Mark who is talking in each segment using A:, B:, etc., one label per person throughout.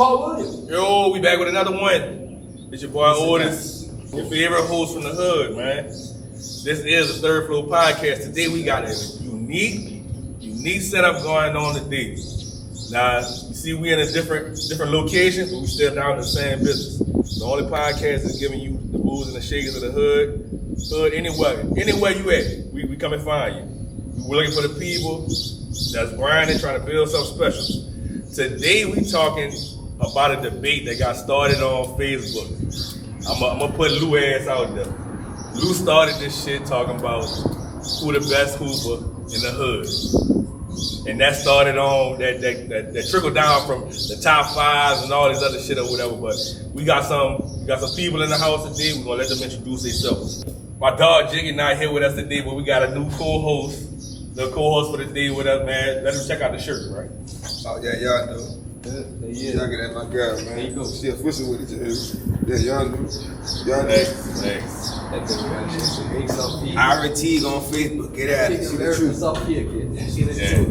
A: Paul Williams.
B: Yo, we back with another one. It's your boy Otis, your favorite host from the hood, man. This is the Third Floor Podcast. Today we got a unique setup going on today. Now, you see we in a different location, but we still down in the same business. The only podcast is giving you the moves and the shakers of the hood anywhere you at, we come and find you. We're looking for the people that's grinding, trying to build something special. Today we talking about a debate that got started on Facebook. I'm gonna put Lou ass out there. Lou started this shit talking about who the best hooper in the hood. And that started on, that trickled down from the top fives and all this other shit or whatever. But we got some people in the house today. We're gonna let them introduce themselves. My dog Jiggy not here with us today, but we got a new co-host. The co-host for the day with us, man. Let him check out the shirt, right?
C: Oh yeah, y'all know. Yeah. Y'all get at my girl, man. There you go. She official with it. Yeah, y'all know. Y'all know.
B: Thanks.
C: IRT on Facebook. Get at it. See the truth.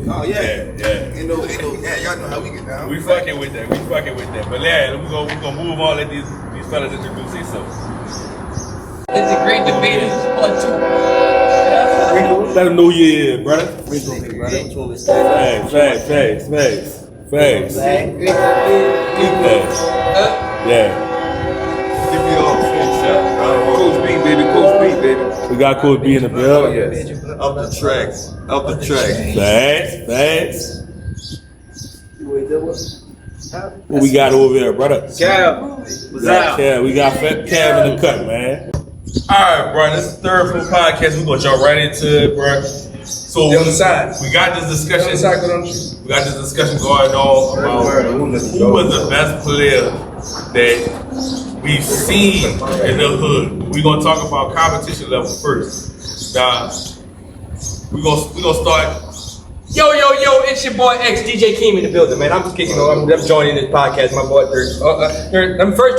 C: Oh yeah. You know, y'all know how we get down.
B: We fucking with that. But yeah, we gonna move on. Let these fellas introduce themselves.
A: It's a great debate. Part two.
B: Let them know you here, brother.
C: Facts.
B: Yeah.
C: Give me all Coach B, baby.
B: We got Coach B in the building.
C: Yes. Up the tracks.
B: Facts. What we got over there, brother?
C: Cav.
B: We got Cav in the cut, man. Alright, bro, this is the Third Floor Podcast. We're gonna jump right into it, bro. So we got this discussion. We got this discussion going on about who was the best player that we've seen in the hood. We're gonna talk about competition level first. Now, we're gonna start.
A: Yo, it's your boy X, DJ Keem in the building, man. I'm just kicking off. I'm joining this podcast, my boy. First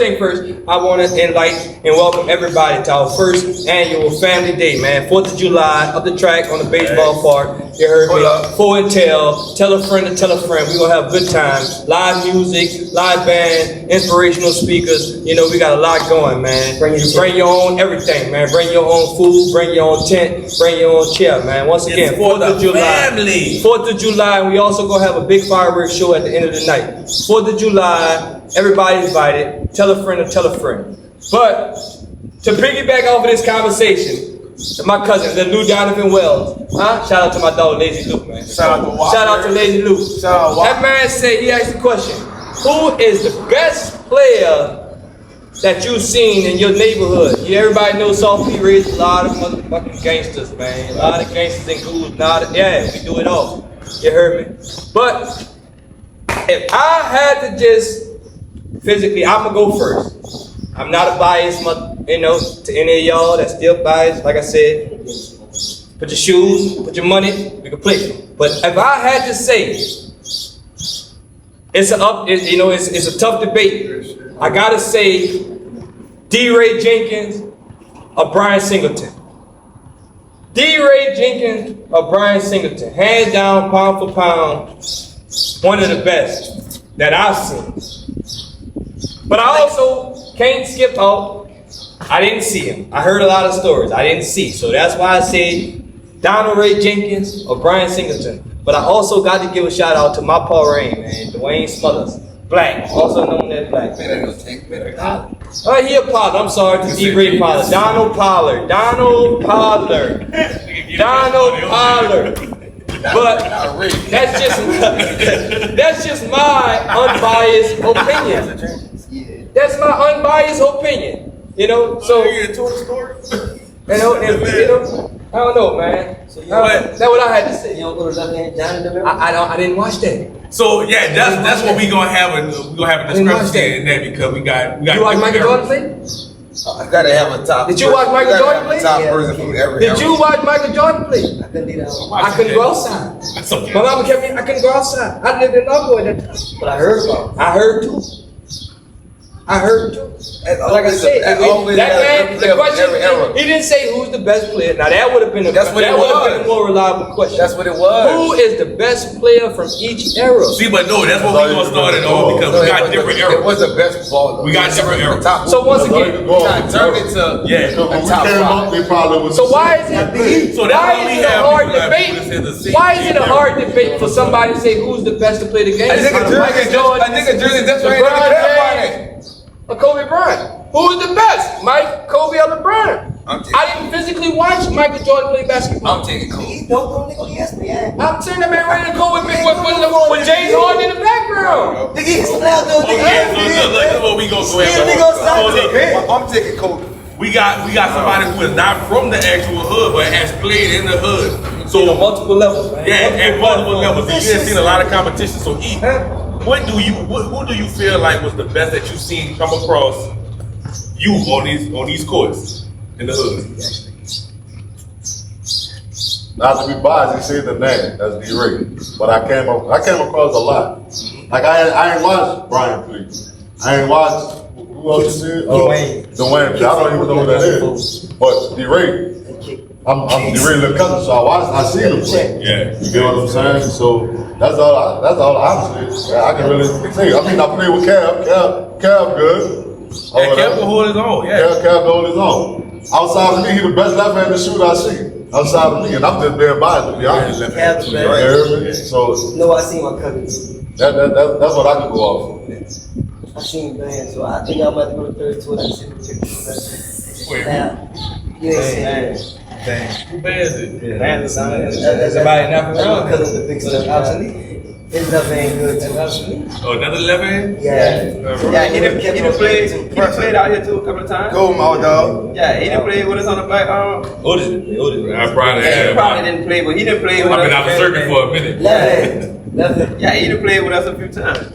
A: thing first, I want to invite and welcome everybody to our first annual Family Day, man. 4th of July, up the track on the baseball park. You heard me. Show and tell a friend to tell a friend. We're going to have a good time. Live music, live band, inspirational speakers. You know, we got a lot going, man. Bring your own everything, man. Bring your own food, bring your own tent, bring your own chair, man. Once again, 4th of July.
B: Family.
A: 4th of July, we also gonna have a big fireworks show at the end of the night. 4th of July, everybody invited. Tell a friend to tell a friend. But to piggyback off of this conversation, my cousin, the Lou Donovan Wells. Shout out to my dog Lazy Luke, man. Shout out to Lazy Luke. That man said, he asked the question, who is the best player that you've seen in your neighborhood? Everybody knows South P raised a lot of motherfucking gangsters, man. A lot of gangsters and ghouls. We do it all. You heard me? But if I had to just physically, I'm gonna go first. I'm not a biased, to any of y'all that's still biased. Like I said, put your shoes, put your money, we can play. But if I had to say, it's a tough debate. I gotta say, D-Ray Jenkins or Brian Singleton. D-Ray Jenkins or Brian Singleton. Hands down, pound for pound, one of the best that I've seen. But I also can't skip out, I didn't see him. I heard a lot of stories I didn't see. So that's why I say Donald Ray Jenkins or Brian Singleton. But I also got to give a shout out to my Paul Rain, man, Dwayne Smothers. Black, also known as Black. He a Pollard. I'm sorry to D-Ray Pollard. Donald Pollard. But that's just my unbiased opinion. That's my unbiased opinion. You know, so I don't know, man. That's what I had to say. I didn't watch that.
B: So yeah, that's what we gonna have a discrepancy in that because we got.
A: You watch Michael Jordan play?
C: I gotta have a top.
A: Did you watch Michael Jordan play?
C: Top person from every.
A: Did you watch Michael Jordan play? I couldn't go outside.
B: That's okay.
A: My mama kept me. I couldn't go outside. I lived in Norwood at that time.
D: But I heard about it.
A: I heard too. I heard you. Like I said, that man, the question, he didn't say who's the best player. Now that would have been a more reliable question.
D: That's what it was.
A: Who is the best player from each era?
B: See, but no, that's what we're gonna start it on because we got different eras.
D: It was the best baller.
B: We got different eras.
A: So once again,
D: We got turned into
C: When we
D: top
C: came
D: five.
C: up, they probably was.
A: so why is it?
B: So that's
A: Why
B: why we
A: is it a
B: have
A: hard
B: people like
A: debate?
B: people that say the
A: Why is it a
B: same
A: hard debate for somebody to say who's the best to play the game?
D: I think a jersey that's right
A: LeBron
D: there on it.
A: James or Kobe Bryant? Who's the best? Mike, Kobe, or LeBron? I didn't physically watch Michael Jordan play basketball.
D: I'm taking Kobe.
A: I'm saying that man ready to go with James Harden in the background.
B: Okay, so look, this is what we gonna go
D: I'm taking Kobe.
B: We got somebody who is not from the actual hood, but has played in the hood. So
A: multiple levels, man.
B: Yeah, at multiple levels. So you have seen a lot of competition. So E, who do you feel like was the best that you've seen come across you on these courts in the hood?
C: Not to be biased, he said the name, that's D-Ray. But I came across a lot. Like I ain't watched Brian Cleveland. I ain't watched who else you said? Dwayne. I don't even know who that is. But D-Ray, I'm D-Ray little cousin, so I see him play.
B: Yeah.
C: You get what I'm saying? So that's all I'm saying. I can really say. I mean, I played with Cav good.
B: Yeah, Kev can hold his own. Yeah.
C: Cav can hold his own. Outside of me, he the best left-handed shooter I see. Outside of me, and I'm just being biased to be honest.
D: Right.
C: So
E: No, I seen my cousins.
C: that's what I can go off of.
E: I seen bands, so I think I'm about to go to 32 and I seen the pictures.
B: Wait,
E: Now, you ain't seen that.
B: who bands it?
E: That's
A: Somebody in Africa?
E: my cousin, the big stuff. His love ain't good too.
B: Oh, another 11?
E: Yeah.
F: Yeah, he done played out here too a couple of times.
D: Go, my dog.
F: Yeah, he done played with us on the back.
A: Otis.
B: I probably
F: Yeah, he
B: have.
F: probably didn't play, but he didn't play with
B: I've been
F: us.
B: out the circuit for a minute.
E: Left.
F: Yeah, he done played with us a few times.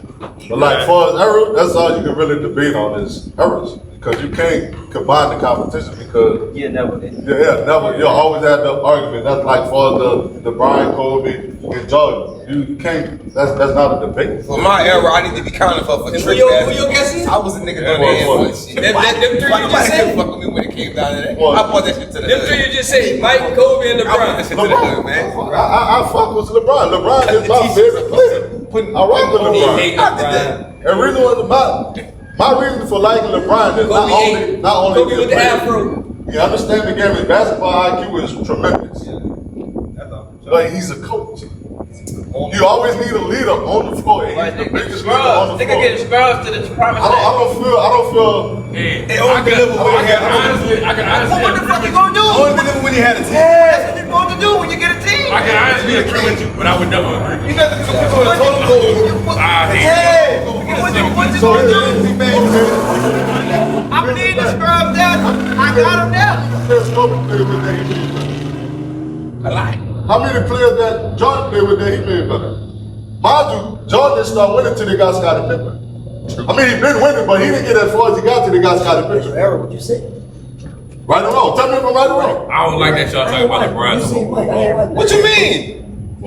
C: But like far as era, that's all you can really debate on is eras. Because you can't combine the competition because
F: Yeah, never did.
C: you always have the argument. That's like for the Brian, Kobe, and Jordan. You can't. That's not a debate.
D: For my era, I need to be counted for trick
A: Who your
D: basketball.
A: guesses?
D: I was a nigga
C: What?
D: that man shit.
A: Them three you just said?
D: Fuck with me when it came down to that.
C: What?
D: I brought that shit to the
A: Them
D: hood.
A: three you just said, Mike, Kobe, and
D: I brought that
A: LeBron.
D: shit to the hood, man.
C: I fuck with LeBron. LeBron is my favorite player. I rock with
A: Hate
C: LeBron.
A: LeBron.
C: And reason was my reason for liking LeBron is not only
A: Kobe with the afro.
C: You understand the game. His basketball IQ is tremendous, but he's a coach. You always need a leader on the floor. And he's the biggest leader on the floor.
F: scrubs to the promised
C: I don't feel.
B: Hey,
D: They only deliver when they had a
B: honestly, I can honestly
F: What the fuck you gonna do?
D: Only deliver when they had a team.
F: That's what you're supposed to do when you get a team.
B: I can honestly agree with you, but I would never agree.
D: You got to put people on the total goal.
B: I hate
F: Hey, what you
C: So
F: gonna do? I'm gonna need the scrubs there. I got them there.
B: a lot.
C: How many players that Jordan played with that he played better? Mind you, Jordan didn't start winning till they got Scottie Pippen. I mean, he been winning, but he didn't get as far as he got till they got Scottie Pippen.
E: Era, what you say?
C: Right or wrong? Tell me if I'm right or wrong.
B: I don't like that y'all talking about LeBron so much.
D: What you mean?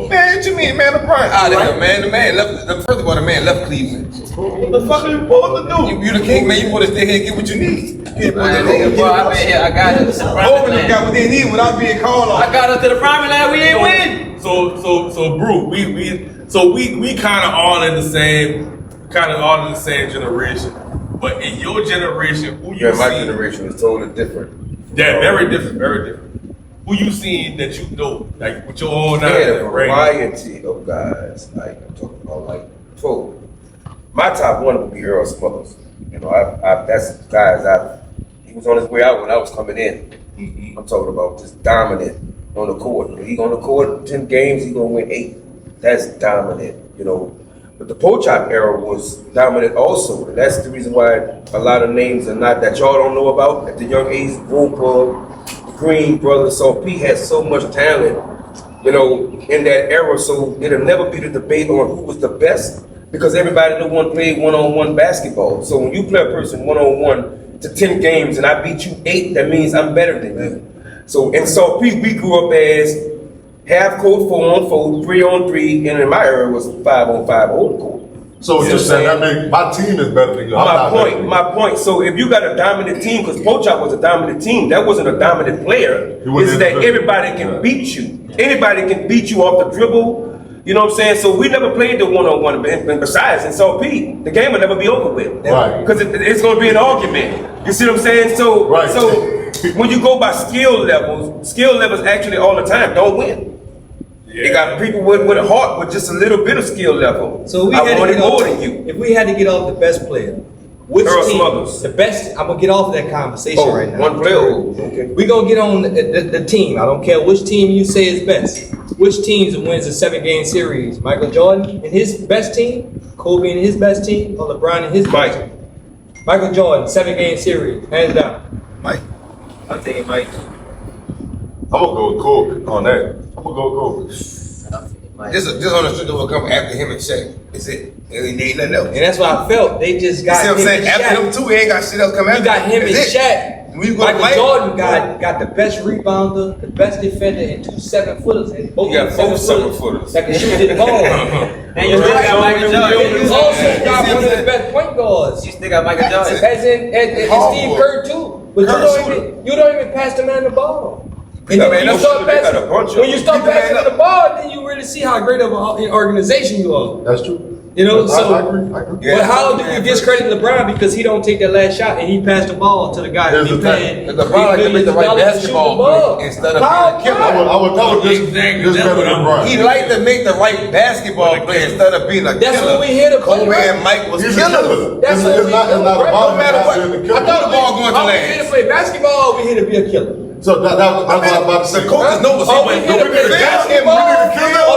D: Man, what you mean, man? LeBron out of here, man. The man left. First of all, the man left Cleveland.
F: What the fuck are you supposed to do?
D: You the king, man. You supposed to stay here and get what you need. You
F: Boy, I've been here. I got us to the promised
D: Holding them got what they
F: land.
D: need without being called on.
F: I got us to the promised land. We ain't win.
B: So, Brew, we kind of all in the same generation. But in your generation, who you
D: Yeah, my
B: see?
D: generation is totally different.
B: Yeah, very different. Who you seen that you know, like with your own eyes?
D: Yeah, a
B: right?
D: variety of guys. Like I'm talking about, like 12. My top one would be Earl Smothers. You know, that's guys he was on his way out when I was coming in. I'm talking about just dominant on the court. If he on the court 10 games, he gonna win 8. That's dominant, you know. But the Pochop era was dominant also. And that's the reason why a lot of names are not that y'all don't know about at the young age. Roper, Green brothers, so P had so much talent, you know, in that era. So it'll never be the debate on who was the best because everybody knew one played one-on-one basketball. So when you play a person one-on-one to 10 games and I beat you 8, that means I'm better than you. So in South P, we grew up as half court, 4-on-4, 3-on-3, and in my era it was 5-on-5 old court.
C: So
A: See
C: you're
A: what I'm
C: saying that means my team is better than you. I'm not better than you.
D: My point. So if you got a dominant team, because Pochop was a dominant team, that wasn't a dominant player.
C: He was
D: It's that
C: individual.
D: everybody can beat you. Anybody can beat you off the dribble. You know what I'm saying? So we never played the one-on-one. And besides, in South Peak, the game will never be over with.
C: Right.
D: Because it's going to be an argument. You see what I'm saying? So,
C: Right.
D: so when you go by skill levels actually all the time don't win. You got people with a heart with just a little bit of skill level.
E: So we
D: I
E: had to
D: wanted
E: get
D: more
E: off,
D: than you.
E: if we had to get off the best player, which
D: Earl
E: team,
D: Smuggers.
E: the best, I'm gonna get off of that conversation
D: Oh,
E: right now.
D: one player. Okay.
E: We gonna get on the team. I don't care which team you say is best. Which team wins a 7-game series? Michael Jordan and his best team, Kobe and his best team, or LeBron and his best team? Michael Jordan, 7-game series, hands down.
F: Mike.
E: I'm taking Mike.
C: I'm gonna go with Kobe on that. I'm gonna go with Kobe.
F: Just on the street that will come after him and Shaq. That's it. And he ain't nothing else.
E: And that's what I felt. They just
F: You
E: got
F: see what I'm
E: him
F: saying?
E: and
F: After them
E: Shaq.
F: two, he ain't got shit else come after
E: You got him and
F: That's it.
E: Shaq.
F: When you go to
E: Michael
F: Mike,
E: Jordan got the best rebounder, the best defender, and 2 7-footers. And both
D: You got
E: of
D: both
E: them
D: 7-footers.
E: that can shoot the ball. And you
F: still
E: got
F: got Michael Jordan.
E: You also got one of the best point guards.
F: you still got Michael Jordan.
E: As in Steve Kerr too. But you don't even pass the man the ball. And
D: Yeah,
E: then
D: man,
E: when you
D: that's
E: start
D: true. They got a
E: passing,
D: bunch of
E: when you
D: them.
E: start
F: Keep the man
E: passing
F: up.
E: the ball, then you really see how great of an organization you are.
C: That's true.
E: You know,
C: I
E: so.
C: agree. I agree.
E: But how do we discredit LeBron because he don't take that last shot and he passed the ball to the guy
C: Here's
E: who be
C: the thing.
E: paying
F: LeBron like to make the right basketball play instead of being a killer.
C: I would just better than Brian.
F: He liked to make the right basketball play instead of being a killer.
E: That's what we here to play,
F: Kobe
E: right?
F: and Mike was
C: He's a
F: killers.
C: killer.
E: That's
C: It's
E: what we
C: not
E: do,
C: about
E: right?
F: No matter what.
C: being a
F: I
C: killer.
F: thought the ball going to
E: Are we here to
F: last.
E: play basketball or we here to be a killer?
C: So that's what I'm about to say.
F: The coaches know what's
E: Are
F: up.
E: we
F: We
E: here to play basketball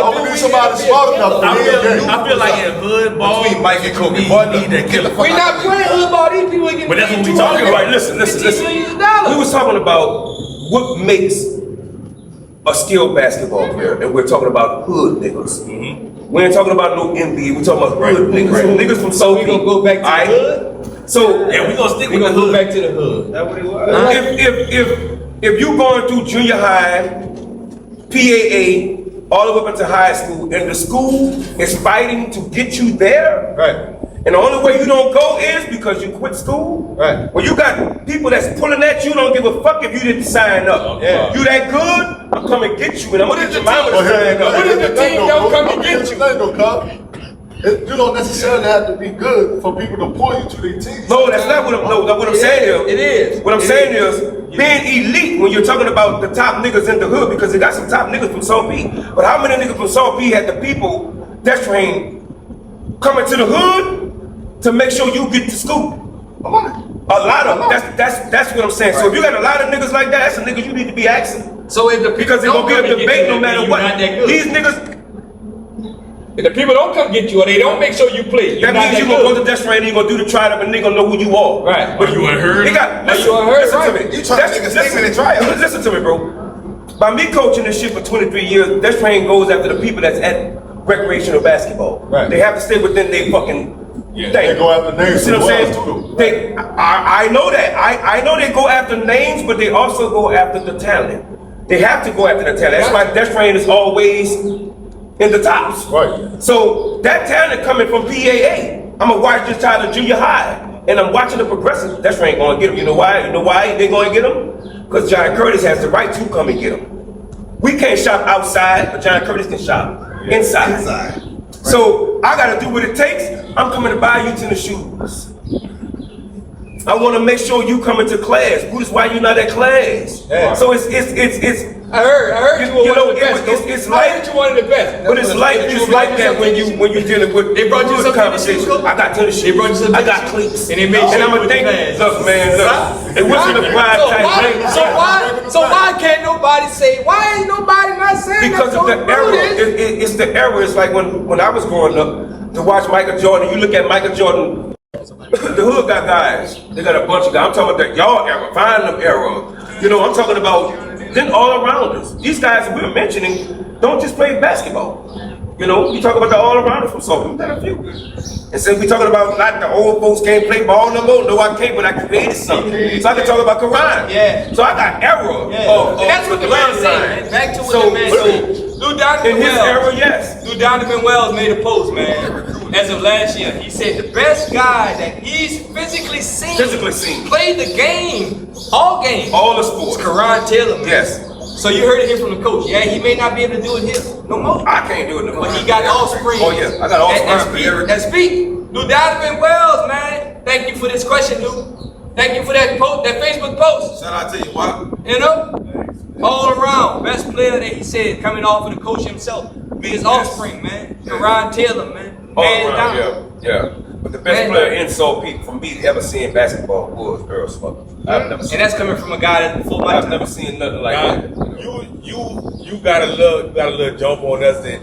C: Or we need somebody smart enough to win the game.
G: I feel like in hood ball,
F: Between Mike and Kobe,
G: we
F: boy,
G: need that killer.
E: We not playing hood ball. These people are getting
G: But that's what we
E: paid
G: talking
D: Right, listen.
E: $250 million.
D: We was talking about what makes a skilled basketball player, and we're talking about hood niggas. We ain't talking about no NBA. We're talking about hood niggas. Niggas from
E: So
D: South
E: we gonna go back to the hood?
D: So
G: Yeah, we gonna stick
E: We
G: with the
E: gonna go
G: hood.
E: back to the hood. That's what it was.
D: if you going through junior high, PAA, all the way up into high school, and the school is fighting to get you there,
E: Right.
D: and the only way you don't go is because you quit school.
E: Right.
D: When you got people that's pulling at you, don't give a fuck if you didn't sign up.
E: Yeah.
D: You that good? I'm coming get you, and I'm gonna get your mama to
C: Well,
D: sign up.
E: What if the team don't come and get you?
C: You don't necessarily have to be good for people to pull you to their team.
D: No, that's not what I'm. No, what I'm
E: It
D: saying
E: is.
D: is.
E: It is.
D: What I'm
E: It
D: saying
E: is.
D: is being elite when you're talking about the top niggas in the hood because they got some top niggas from South Beach. But how many niggas from South Beach had the people that train coming to the hood to make sure you get to school? A lot of them. That's what I'm saying. So if you got a lot of niggas like that, that's a nigga you need to be asking.
E: So if the people
D: Because it's
E: don't
D: gonna be
E: come
D: a
E: and get
D: debate
E: you,
D: no matter
E: then
D: what.
E: you're not that good.
D: These niggas.
E: If the people don't come get you or they don't make sure you play, you're
D: That
E: not
D: means
E: that
D: you gonna go
E: good.
D: to Death Train and you gonna do the try up and nigga know who you are.
E: Right.
D: But
G: Are you unheard?
D: They got,
E: Are
D: listen,
E: you unheard?
D: listen
E: Right.
D: to me.
F: You trying to make a statement and try out.
D: Listen to me, bro. By me coaching this shit for 23 years, Death Train goes after the people that's at recreational basketball.
E: Right.
D: They have to stay within their fucking thing.
C: They go after names
D: You see what I'm
C: as well,
D: saying?
C: too.
D: I know that. I know they go after names, but they also go after the talent. They have to go after the talent. That's why Death Train is always in the tops.
C: Right.
D: So that talent coming from PAA, I'm gonna watch this child in junior high, and I'm watching the progressive. That ain't gonna get him. You know why? You know why they gonna get him? Because John Curtis has the right to come and get him. We can't shop outside, but John Curtis can shop inside. So I gotta do what it takes. I'm coming to buy you tennis shoes. I want to make sure you come into class. Bruce, why you not at class?
E: Yeah.
D: So it's
E: I heard you were
D: You know,
E: one of the best.
D: it's
E: I
D: like-
E: heard you one of the best.
D: But it's like that when you're dealing with
E: They brought you
D: good
E: some tennis
D: conversation.
E: shoes, Coach?
D: I got tennis shoes.
E: They brought you some
D: I
E: tennis
D: got
E: shoes?
D: cleats.
E: And they made sure
D: I'm
E: you
D: gonna
E: went to
D: think.
E: class.
D: Look, man, look. It wasn't a pride type thing.
E: So why can't nobody say? Why ain't nobody not saying
D: Because
E: that?
D: of the era. It's the era. It's like when I was growing up to watch Michael Jordan. You look at Michael Jordan. The hood got guys. They got a bunch of guys. I'm talking about the y'all era, find them era. You know, I'm talking about then all around us. These guys that we're mentioning don't just play basketball. You know, we talk about the all around us from Southern. We've done a few. And since we talking about not the old folks can't play ball no more, no I can't, but I created something. So I can talk about Quran.
E: Yeah.
D: So I got era of
E: And that's what the man said. Back to what
D: So-
E: the man said. Lou Donovan
D: in his
E: Wells.
D: era, yes.
E: Lou Donovan Wells made a post, man. as of last year, he said the best guy that he's physically seen play the game, all games,
D: All the sports.
E: it's Karan Taylor, man.
D: Yes.
E: So you heard it here from the coach. Yeah, he may not be able to do it here no more.
D: I can't do it no more.
E: But he got offspring.
D: Oh yeah, I got offspring.
E: And speak, Lou Donovan Wells, man. Thank you for this question, Lou. Thank you for that post, that Facebook post.
B: Shout out to you, Wop.
E: You know, all around best player that he said coming off of the coach himself. Be his offspring, man. Karan Taylor, man.
D: All
E: Hands
D: around,
E: down.
D: yeah. But the best player in Salt Peak for me ever seeing basketball was Earl Smuggler. I've never seen.
E: And that's coming from a guy that full
D: I've
E: life.
D: never seen nothing like
B: Now,
D: that.
B: you got a little jump on us that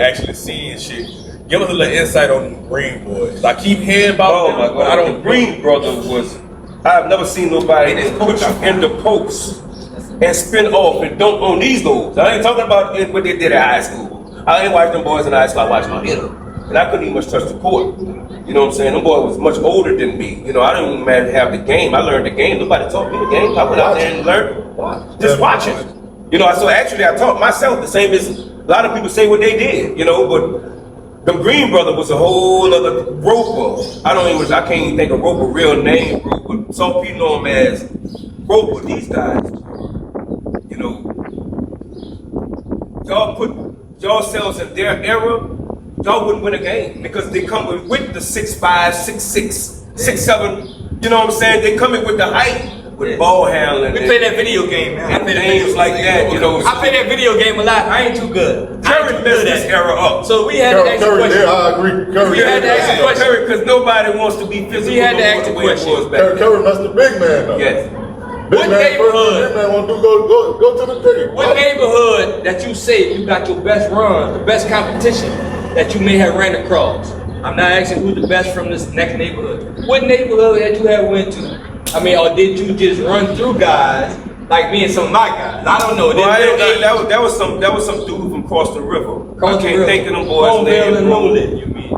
B: actually seeing shit. Give us a little insight on the Green Boys. I keep hearing about
D: Oh
B: them,
D: my
B: but
D: God!
B: I don't.
D: The Green brother was. I've never seen nobody put you in the post and spin off and dunk on these goals. I ain't talking about what they did at high school. I ain't watched them boys in high school. I watched my hitter, and I couldn't even much touch the court. You know what I'm saying? Them boy was much older than me. You know, I didn't even have the game. I learned the game. Nobody taught me the game. I went out there and learned. Just watching. You know, so actually I taught myself the same as a lot of people say what they did. You know, but the Green brother was a whole other Roper. I can't even think of Roper real name, bro. But some people know him as Roper. These guys, you know, y'all put yourselves in their era. Y'all wouldn't win a game because they come with the 6'5", 6'6", 6'7". You know what I'm saying? They come in with the height, with ball handling.
E: We play that video game, man.
D: And things like that, you know.
E: I play that video game a lot. I ain't too good.
D: Curry messed this era up.
E: So we had to ask a
C: Curry,
E: question.
C: yeah, I agree. Curry,
E: We had to ask a question.
D: Curry, because nobody wants to be physical.
E: We had to ask
D: the
E: a
D: way it
E: question.
D: was back then.
C: Curry messed the big man up.
D: Yes.
C: Big
E: What
C: man
E: neighborhood?
C: first, big man want to go to the team.
E: What neighborhood that you say you got your best run, the best competition that you may have ran across? I'm not asking who's the best from this next neighborhood. What neighborhood that you have went to? I mean, or did you just run through guys like me and some of my guys? I don't know.
D: Well, that was some dude from across the river. I can't think of them boys' names,
E: and
D: bro.
E: Roland, you mean?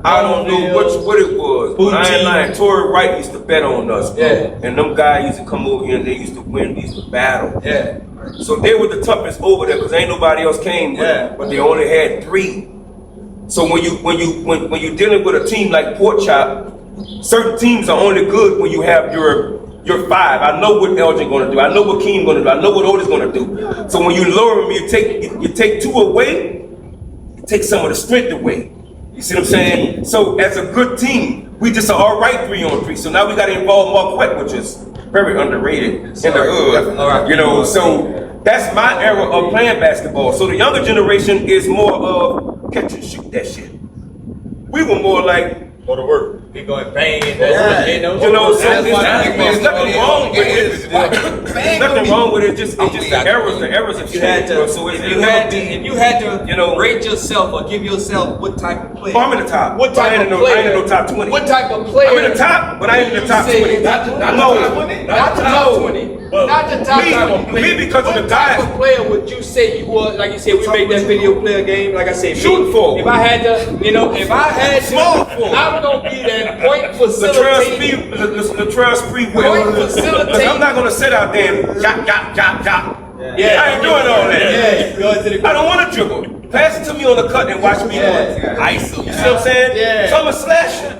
D: I don't know what it was. But I ain't lying. Tory Wright used to bet on us, bro.
E: Yeah.
D: And them guys used to come over here and they used to win. We used to battle.
E: Yeah.
D: So they were the toughest over there because ain't nobody else came with them. But they only had 3. So when you're dealing with a team like Pork Chop, certain teams are only good when you have your 5. I know what Elgin gonna do. I know what Keem gonna do. I know what Otis gonna do. So when you lower them, you take 2 away, you take some of the strength away. You see what I'm saying? So as a good team, we just are all right 3-on-3. So now we got to involve Marquette, which is very underrated in the hood. You know, so that's my era of playing basketball. So the younger generation is more of catch and shoot that shit. We were more like
C: Go to work.
E: We going bang.
D: you know, so there's nothing wrong with it. There's nothing wrong with it. It's just the errors of
E: You had to,
D: so
E: if you had to rate yourself or give yourself what type of player.
D: Oh, I'm in the top.
E: What type of player?
D: I ain't in no top 20.
E: What type of player?
D: I'm in the top, but I ain't in the top 20.
E: Not the top 20. Not the top 20.
D: Me because of the
E: What type of
D: guys.
E: player would you say you was? Like you said, we made that video player game. Like I said,
D: Shooting forward.
E: If I had to,
D: Small forward.
E: I'm gonna be that point
D: Latrell
E: facilitator.
D: Spree,
E: Point facilitator.
D: I'm not gonna sit out there and jop.
E: Yeah,
D: I ain't doing all that.
E: Yeah, you go to the.
D: I don't want to dribble. Pass it to me on the cut and watch me ice. You see what I'm saying?
E: Yeah.
D: So I'm a slasher.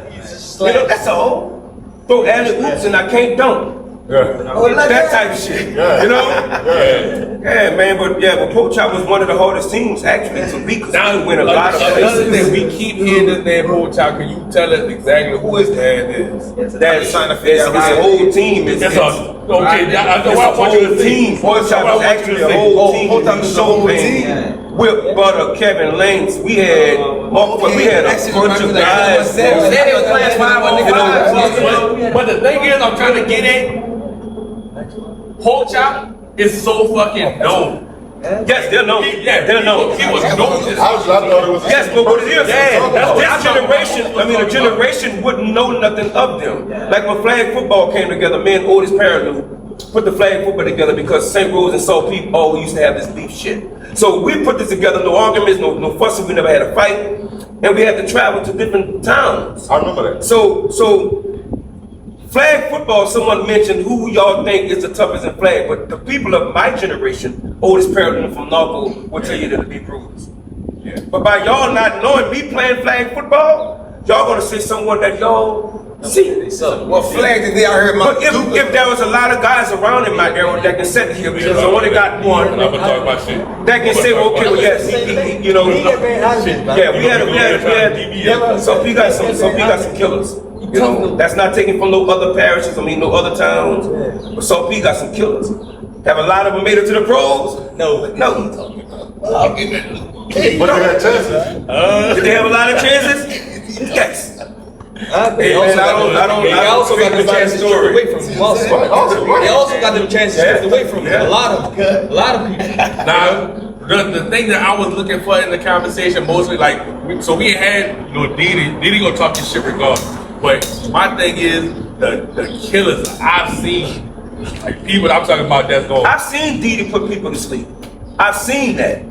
D: You know, that's all. Throw alley oops and I can't dunk. That type of shit.
C: Yeah.
D: You know? Yeah, man, but Pork Chop was one of the hardest teams actually to beat because we win a lot of
B: Another thing,
D: places.
B: we keep hearing this name Pork Chop. Can you tell us exactly who his dad is?
D: That's it's a whole team. It's
B: Okay, I
D: a whole team. Pork Chop is actually a whole team. Chopin, Whip Butter, Kevin Lanks. We had a bunch of guys.
B: But the thing is, I'm trying to get at Pork Chop is so fucking known.
D: Yes, they're known. Yeah, they're known.
B: He was known.
C: I thought it was.
D: Yes, but what it is, a generation wouldn't know nothing of them. Like when flag football came together, me and Otis Parent put the flag football together because St. Rose and Salt Peak always used to have this beef shit. So we put this together, no arguments, no fussing, we never had a fight, and we had to travel to different towns.
C: I remember that.
D: So flag football, someone mentioned who y'all think is the toughest in flag, but the people of my generation, Otis Parent from Norfolk, will tell you that the Deep Roots. But by y'all not knowing me playing flag football, y'all gonna say someone that y'all see.
F: What flag did they out here?
D: But if there was a lot of guys around in my era that can set here, because I only got one,
B: I'm gonna talk about shit.
D: that can say, well, okay, well, yes, he you know, yeah, we had, so he got some killers. You know, that's not taken from no other parishes, I mean, no other towns. But so he got some killers. Have a lot of them made it to the pros? No.
C: But they got chances.
D: Did they have a lot of chances? Yes.
E: They also got them chances stripped away from him. They also got them chances stripped away from him. A lot of people.
B: Now, the thing that I was looking for in the conversation mostly, like, so we had, you know, Didi gonna talk this shit regardless. But my thing is the killers I've seen, like people I'm talking about that's going.
D: I've seen Didi put people to sleep. I've seen that.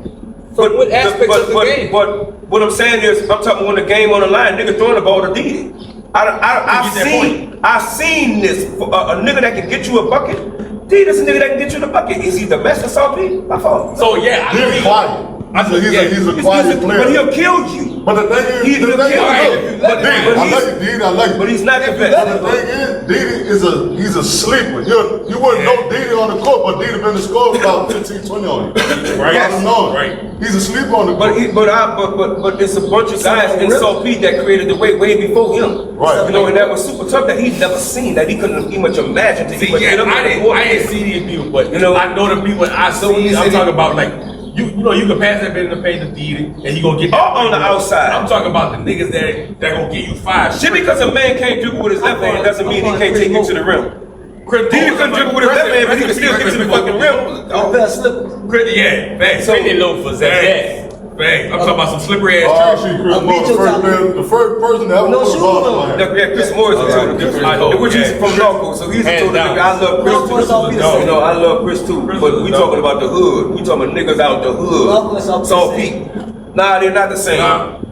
E: But what aspects of the game?
D: But what I'm saying is, I'm talking when the game on the line, nigga throwing the ball to Didi. I've seen this. A nigga that can get you a bucket. Didi's a nigga that can get you the bucket. Is he the best or something? My fault.
B: So yeah,
C: He's quiet. He's a quiet player.
D: But he'll kill you.
C: But the thing is,
D: He'll kill you.
C: I like you.
D: But he's not the best.
C: But the thing is, he's a sleeper. You wouldn't know Didi on the court, but Didi been to score about 15, 20 on you.
B: Right.
C: I don't know.
B: Right.
C: He's a sleeper on the court.
D: But it's a bunch of guys in South Beach that created the way before him.
C: Right.
D: You know, and that was super tough that he'd never seen, that he couldn't even much imagine.
B: See, yeah, I ain't see these people, but you know, I know the people I see. I'm talking about like you know you can pass that bit in the paint to Didi and you gonna get that
D: on the outside.
B: I'm talking about the niggas that gonna get you five.
D: Shit, because a man can't dribble with his left hand doesn't mean he can't take you to the rim. Didi couldn't dribble with his left hand, but he can still get to the fucking rim.
B: Yeah, thanks. Pretty loafers at that. Thanks. I'm talking about some slippery ass church.
C: The first person that ever put a ball in my hand.
D: Yeah, Chris Morris is total different. Which is from Norco, so he's a total different. I love Chris too. No, I love Chris too. But we talking about the hood. We talking about niggas out the hood. South Peak. Nah, they're not the same.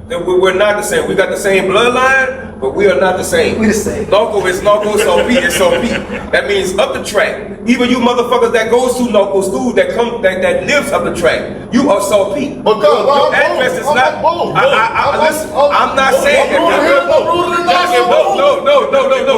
D: We're not the same. We got the same bloodline, but we are not the same.
F: We the same.
D: Norco is Norco, South Peak is South Peak. That means up the track. Even you motherfuckers that goes to Norco school, that lives up the track, you are South Peak.
C: But
D: your address is not. Listen, I'm not saying that.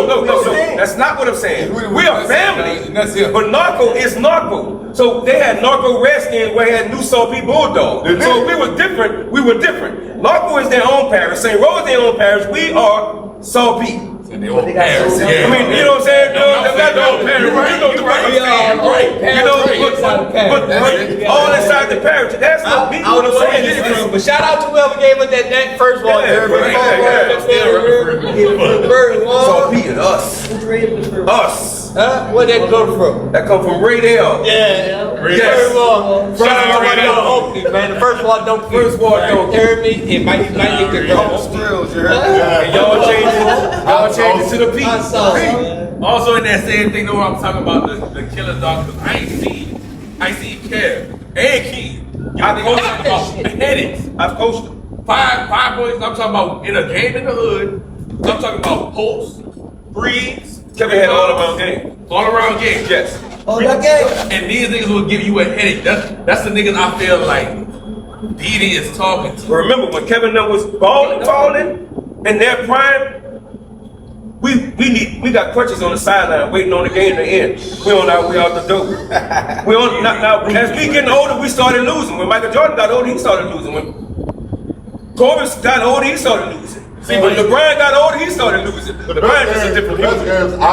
D: No. That's not what I'm saying. We are family. But Narco is Narco. So they had Narco Redskins where they had New South Peak Bulldog. So we were different. Narco is their own parish. St. Rose is their own parish. We are South Peak.
B: I mean, you know what I'm saying?
D: That's not their own parish. But all inside the parish. That's what I'm saying.
E: But shout out to whoever gave us that first one.
D: South Peak and us.
E: Where'd that go from?
D: That come from Ray Dale.
E: Yeah.
D: Yes.
E: First of all, shout out to Oakley, man. The first one don't fit.
D: First one don't.
E: You heard me? It might need to go.
D: And y'all change it to the Peak.
B: Also in that same thing, though, I'm talking about the killer dog. Cause I ain't seen Kev and Key. Y'all talking about headaches.
D: I've coached them.
B: Five boys. I'm talking about in a game in the hood. I'm talking about posts, breeds.
D: Kevin had all around game.
B: All around game.
D: Yes.
B: And these niggas will give you a headache. That's the niggas I feel like Didi is talking to.
D: But remember when Kevin was falling in their prime, we got crutches on the sideline waiting on the game to end. We out the door. Now as we getting older, we started losing. When Michael Jordan got older, he started losing. When Kobe got older, he started losing. See, when LeBron got older, he started losing. But LeBron is a different
C: games I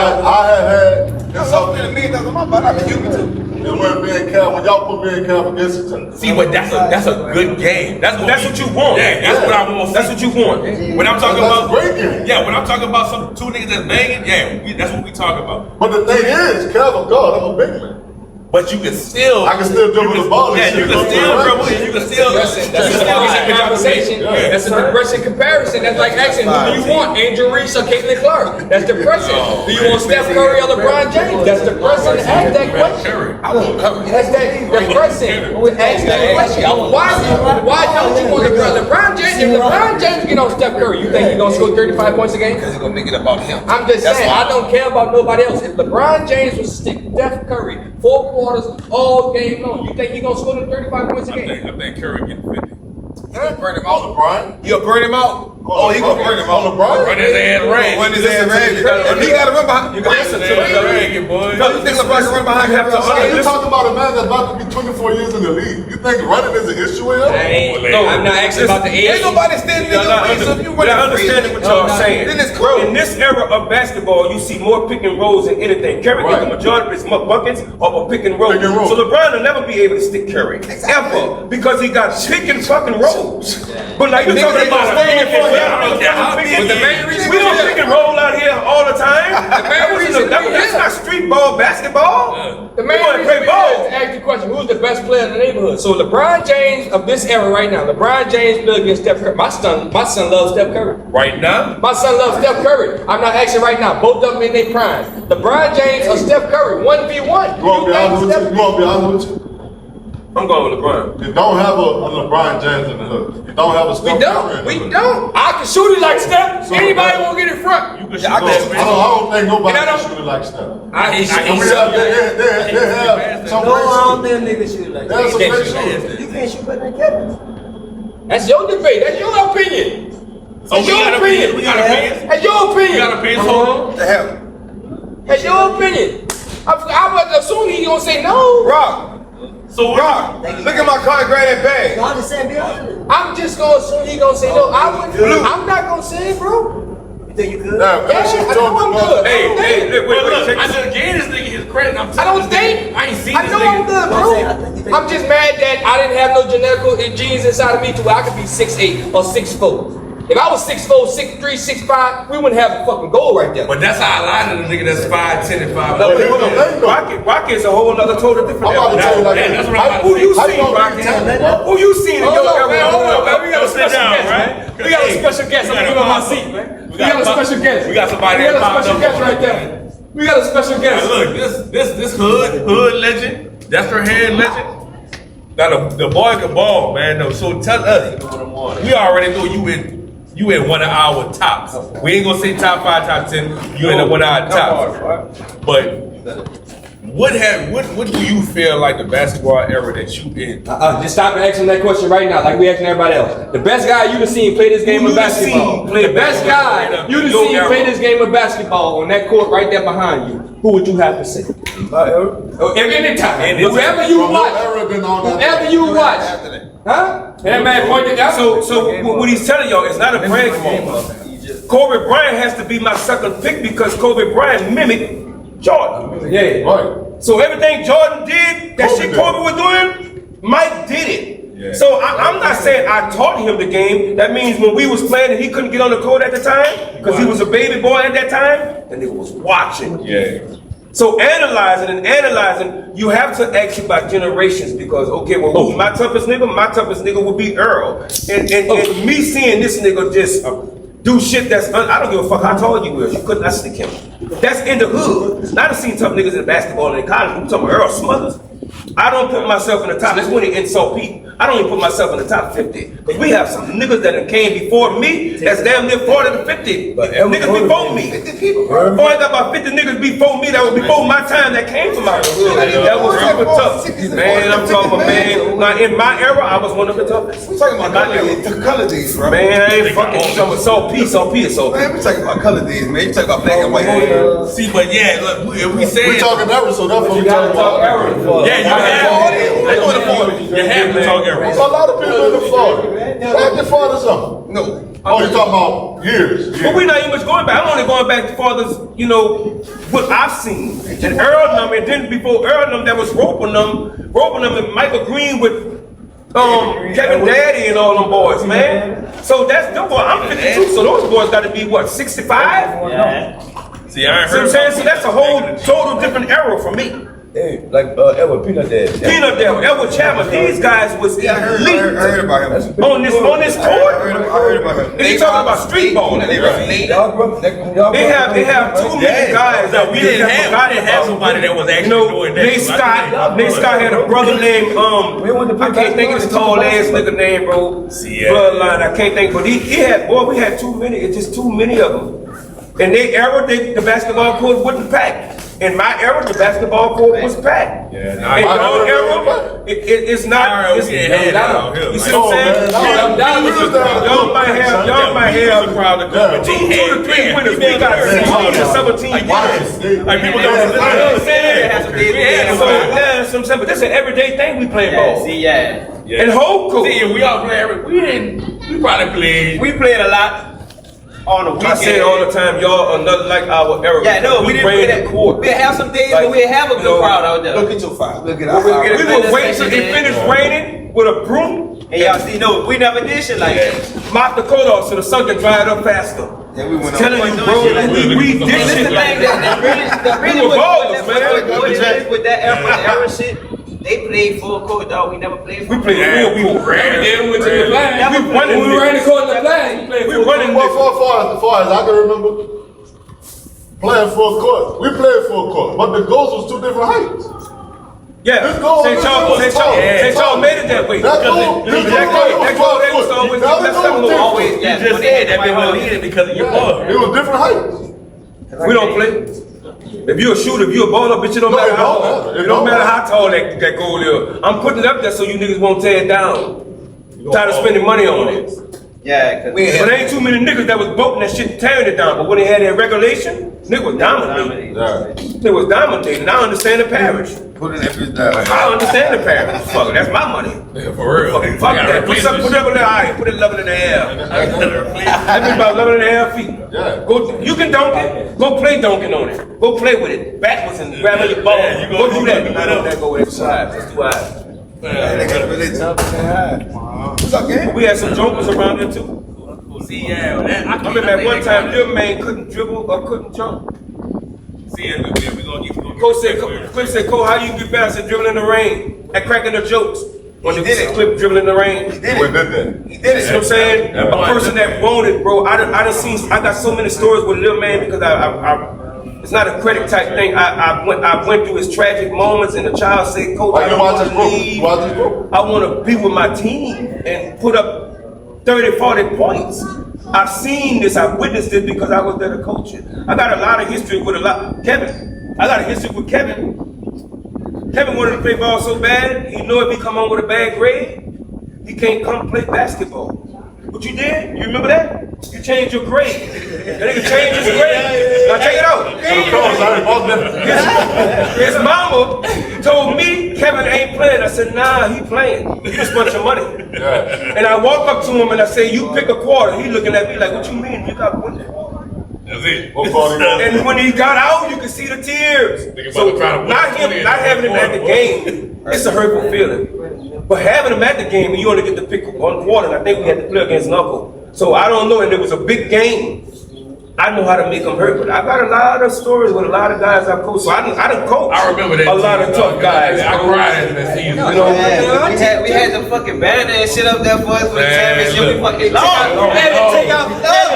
C: had something to me that's my butt. I mean, you too. When y'all put me in camp against each other.
B: See, but that's a good game. That's what you want. Yeah, that's what I want.
D: That's what you want.
B: When I'm talking about
C: great game.
B: Yeah, when I'm talking about some two niggas that's banging, that's what we talk about.
C: But the thing is, Kev, God, I'm a big man.
B: But you can still.
C: I can still dribble the ball.
B: Yeah, you can still dribble. You can still.
E: That's a conversation. That's a depressing comparison. That's like asking, who do you want, Angel Reese or Caitlin Clark? That's depressing. Do you want Steph Curry or LeBron James? That's depressing. Ask that question. That's depressing. Ask that question. Why don't you want LeBron James? If LeBron James get on Steph Curry, you think he's gonna score 35 points a game?
F: Because he's gonna make it about him.
E: I'm just saying, I don't care about nobody else. If LeBron James was to stick Steph Curry 4 quarters all game long, you think he's gonna score them 35 points a game?
B: I think Curry getting 50.
C: Burn him out, LeBron.
F: You'll burn him out. Oh, he gonna burn him out.
C: LeBron.
B: Run his ass ragged.
F: Run his ass ragged. And he gotta run behind.
B: You gotta listen to him, boy.
F: You think LeBron can run behind Kevin
C: Hey, you
F: Durant?
C: talking about a man that's about to be 24 years in the league. You think running is an issue with him?
E: No, I'm not asking about the age.
F: Ain't nobody standing in your way, so if you
D: But I
F: run
D: understand what y'all saying.
F: then it's cool.
D: In this era of basketball, you see more pick and rolls than anything. Curry gets the
C: Right.
D: majority of his buckets off of pick and roll.
C: Pick and roll.
D: So LeBron will never be able to stick Curry. Ever. Because he got pick and fucking rolls. But like you talking about
F: But the main reason
D: we don't pick and roll out here all the time.
E: main reason
D: That's not street ball basketball.
E: The main
D: We wanna
E: reason
D: play
E: we
D: ball.
E: asked to ask the question, who's the best player in the neighborhood? So LeBron James of this era right now, LeBron James play against Steph Curry. My son loves Steph Curry.
D: Right now,
E: My son loves Steph Curry. I'm not asking right now. Both of them in their prime. LeBron James or Steph Curry, 1v1.
C: You want to be honest with you? You want to be honest with you?
D: I'm going with LeBron.
C: You don't have a LeBron James in the hood. You don't have a
E: We
C: Steph Curry in
E: don't.
C: the
E: We
C: hood.
E: don't. I can shoot it like Steph.
C: So-
E: Anybody want to get in front?
B: You can
F: Yeah, I
B: shoot
F: can-
B: that,
C: I don't think nobody
E: And I
C: can
E: don't-
C: shoot it like Steph.
E: I
C: And we have, they have some
G: No, I don't
C: great
G: think niggas shoot like
C: shooters. There's some
G: that.
C: great shooters.
G: You can't shoot better than Kevin.
E: That's your debate. That's your opinion.
B: Oh,
E: That's
B: we
E: your
B: got
E: opinion.
B: opinions. We got opinions.
E: That's your
B: We
E: opinion.
B: got opinions. So,
F: the hell?
E: That's your opinion. I would assume he gonna say no.
F: Rock,
B: so
F: Rock, look at my car and grab that bag.
G: Y'all just saying be honest.
E: I'm just gonna assume he gonna say no. I'm not gonna say it, bro.
G: You think you could?
C: Yeah,
E: Yeah,
C: she
E: I
C: told
E: know
C: me
E: I'm
C: about
E: good.
D: Hey, wait, check
B: I
D: this.
B: just gave this nigga his credit. I'm
E: I don't think.
B: I ain't seen
E: I
B: this
E: know
B: nigga.
E: I'm good,
G: I'm saying, I think you
E: bro.
G: think-
E: I'm just mad that I didn't have no genetical genes inside of me to where I could be 6'8" or 6'4". If I was 6'4", 6'3", 6'5", we wouldn't have a fucking goal right there.
B: But that's how I lied to the nigga that's 5'10" and 5'11".
C: But here's the thing, though.
D: Rocket's a whole other total different.
C: I'm about to tell you like
B: Yeah,
C: this.
B: that's what I'm about to
D: Who you
C: How
D: seen,
C: gonna be
D: Rocket?
C: talented, bro?
D: Who you seen in
E: Hold
D: your
E: on, man.
D: era?
E: Hold on, man. We got a
B: Don't sit
E: special
B: down,
E: guest,
B: right?
E: man. We got a special guest. I'm gonna give him my seat, man. We got a special guest.
B: We got somebody
E: We
B: that
E: got a
B: popped
E: special
B: up
E: guest
B: on
E: right
B: it.
E: there. We got a special
B: Now,
E: guest.
B: look, this hood legend, that's her head legend. Now the boy can ball, man. No, so tell us, we already know you in one of our tops. We ain't gonna say top 5, top 10. You in one of our tops. But what do you feel like the basketball era that you in?
E: Just stop and ask him that question right now, like we asking everybody else. The best guy you done seen play this game
D: Who
E: of
D: you done
E: basketball.
D: seen play
E: The best
D: basketball
E: guy you done
D: your
E: seen
D: era?
E: play this game of basketball on that court right there behind you. Who would you have to say? Any time. Whoever you
C: From
E: watch.
C: your era, been on that.
E: Whoever you watch.
F: After that.
E: Huh? That man pointed out.
D: So what he's telling y'all is not a bragging moment. Kobe Bryant has to be my second pick because Kobe Bryant mimicked Jordan.
E: Yeah.
C: Right.
D: So everything Jordan did, that
C: Kobe
D: shit
C: did.
D: Kobe was doing, Mike did it.
B: Yeah.
D: So I'm not saying I taught him the game. That means when we was playing and he couldn't get on the court at the time, because he was a baby boy at that time, the nigga was watching.
B: Yeah.
D: So analyzing, you have to ask about generations because, okay, well, who's my toughest nigga? My toughest nigga would be Earl. And me seeing this nigga just do shit that's, I don't give a fuck how tall you is. You could not stick him. That's in the hood. Now I done seen tough niggas in basketball and in college. I'm talking about Earl Smothers. I don't put myself in the top 20 insult Pete. I don't even put myself in the top 50. Because we have some niggas that done came before me that's damn near 40 to 50. Niggas before me. Boy, I got about 50 niggas before me that was before my time that came from my hood. That was super tough. Man, I'm talking about, man. Now, in my era, I was one of the toughest.
F: We talking about
D: In my era.
F: color D's, bro.
D: Man, I ain't fucking talking about salt P.
F: Man, we talking about color D's, man. You talking about black and white.
B: See, but yeah, look, if we say
C: We talking era, so that's what we
E: gotta
C: talking
E: talk
C: about.
E: era.
B: yeah, you have to talk era.
C: A lot of people in the Florida. Back to Florida something.
F: No.
C: Oh, you talking about years?
D: But we're not even much going back. I'm only going back to fathers, you know, what I've seen. And Earl them, and then before Earl them, that was roping them and Michael Green with Kevin Daddy and all them boys, man. So that's them boys. I'm 52, so those boys got to be what, 65?
B: See, I ain't
D: See what I'm
B: heard.
D: saying? So that's a whole total different era for me.
G: Hey, like Edward Peanut Dad.
D: Peanut Dale, Edward Chapman, these guys was
F: Yeah, I heard about him.
D: on this
F: I
D: court.
F: heard about him.
D: And you talking about street ball. They have too many guys that
B: We didn't have somebody that was actually
D: You know,
B: doing that.
D: Nate Scott had a brother named I can't think of his tall ass nigga name, bro.
B: Yeah.
D: Bloodline, I can't think, but we had too many, it's just too many of them. And they era, the basketball court wouldn't pack. In my era, the basketball court was packed.
B: Yeah,
D: In your era, it's not. It's,
B: we ain't had that out here.
D: you see what I'm saying? Y'all might have
B: a crowd to come and
D: 2 to 3 winners. We got 16 to 17 winners.
B: Like people don't
D: You know what I'm saying?
F: That's what they
D: Yeah,
F: did.
D: so that's what I'm saying. But that's an everyday thing we playing ball.
F: See, yeah.
D: And home court.
B: See, we all play we probably played.
F: We played a lot on the weekend.
D: I say it all the time, y'all are not like our era.
F: Yeah, no, we didn't play
D: ran
F: that.
D: the court.
F: We'll have some days
D: Like,
F: where we'll have a
D: you
F: good
D: know,
F: crowd out there.
G: Look at your file. Look at
F: We
G: our file.
F: get
D: We would wait till it finished raining with a broom
F: And y'all see, no, we never did shit like that.
D: mop the coat off so the sun can dry it up faster.
G: Then we went on.
D: Telling you, bro, we did
F: This is
D: shit
F: the
D: like
F: thing
D: that.
F: that really
D: We were
F: what
D: ballers, man.
F: what it is with that era shit. They played full court, dog. We never played full
D: We played real, we were
A: Every day we went to the flag.
F: Never
A: We
F: played.
A: when we ran the court in the flag. We played
D: We
A: full
D: running
A: court.
C: As far as I can remember, playing full court. We played full court, but the goals was 2 different heights.
D: Yeah,
C: This goal
D: St. Charles made it that way.
C: That goal, this goal,
D: They was always
C: the other goal was
F: Always,
C: different.
F: yeah.
B: You just said that they were leading because of your blood.
C: It was different heights.
D: We don't play. If you a shooter, if you a baller, bitch, it don't
C: No,
D: matter
C: it
D: how
C: don't
D: tall.
C: matter.
D: It don't matter how tall that goal is. I'm putting it up there so you niggas won't tear it down. Tired of spending money on it.
F: Yeah, cause
D: But there ain't too many niggas that was boating that shit and tearing it down. But when they had that regulation, niggas was dominating. They was dominating. I understand the parish.
G: Put it every down.
D: I understand the parish. Fuck it, that's my money.
B: For real.
D: Fuck that. Put it up in the eye. Put it level in the air. That means about 11.5 feet.
C: Yeah.
D: Go. You can dunk it. Go play dunking on it. Go play with it. Backwards and grabbing your ball.
B: Yeah, you
D: Go
B: gonna
D: do
B: do
D: that.
B: that.
D: I know that. Go with exercise. Let's do eyes.
G: They got really tough and high. What's up, gang?
D: We had some jumpers around here too.
B: See, yeah, that,
D: I remember at one time, little man couldn't dribble or couldn't jump.
B: See, we gonna get you.
D: Coach said, Cole, how you get better? I said, dribbling in the rain. At cracking the jokes. When
G: He
D: the
G: did it.
D: clip dribbling in the rain.
G: He did
C: We
G: it.
C: did that.
G: He did
D: You know what I'm saying? A person that wanted, bro. I done seen. I got so many stories with Lil Man because it's not a credit type thing. I went through his tragic moments, and the child said, "Coach,
C: Why
D: I
C: you
D: don't
C: watch
D: want
C: this
D: to
C: group?
D: leave.
C: You watch this group?
D: I want to be with my team and put up 30, 40 points." I've seen this. I've witnessed it because I was there to coach it. I got a lot of history with Kevin. I got a history with Kevin. Kevin wanted to play ball so bad, he know if he come home with a bad grade, he can't come play basketball. What you did? You remember that? You changed your grade. That nigga changed his grade. Now check it out. His mama told me Kevin ain't playing. I said, nah, he playing. He just want your money.
C: Yeah.
D: And I walk up to him and I say, you pick a quarter. He looking at me like, what you mean? You got one.
B: That's it.
C: What quarter you want?
D: And when he got out, you could see the tears.
B: about to try to
D: Not
B: win
D: him, not having him at the game, it's a hurtful feeling. But having him at the game, and you only get to pick one quarter, and I think we had to play against Knuckle. So I don't know, and it was a big game. I know how to make them hurt, but I got a lot of stories with a lot of guys I coached. So I done coached
B: I remember that.
D: a lot of tough guys.
B: I cried in that season.
D: You know,
F: we had the fucking banner and shit up there for us for the
B: Man,
F: championship. We
B: look.
F: fucking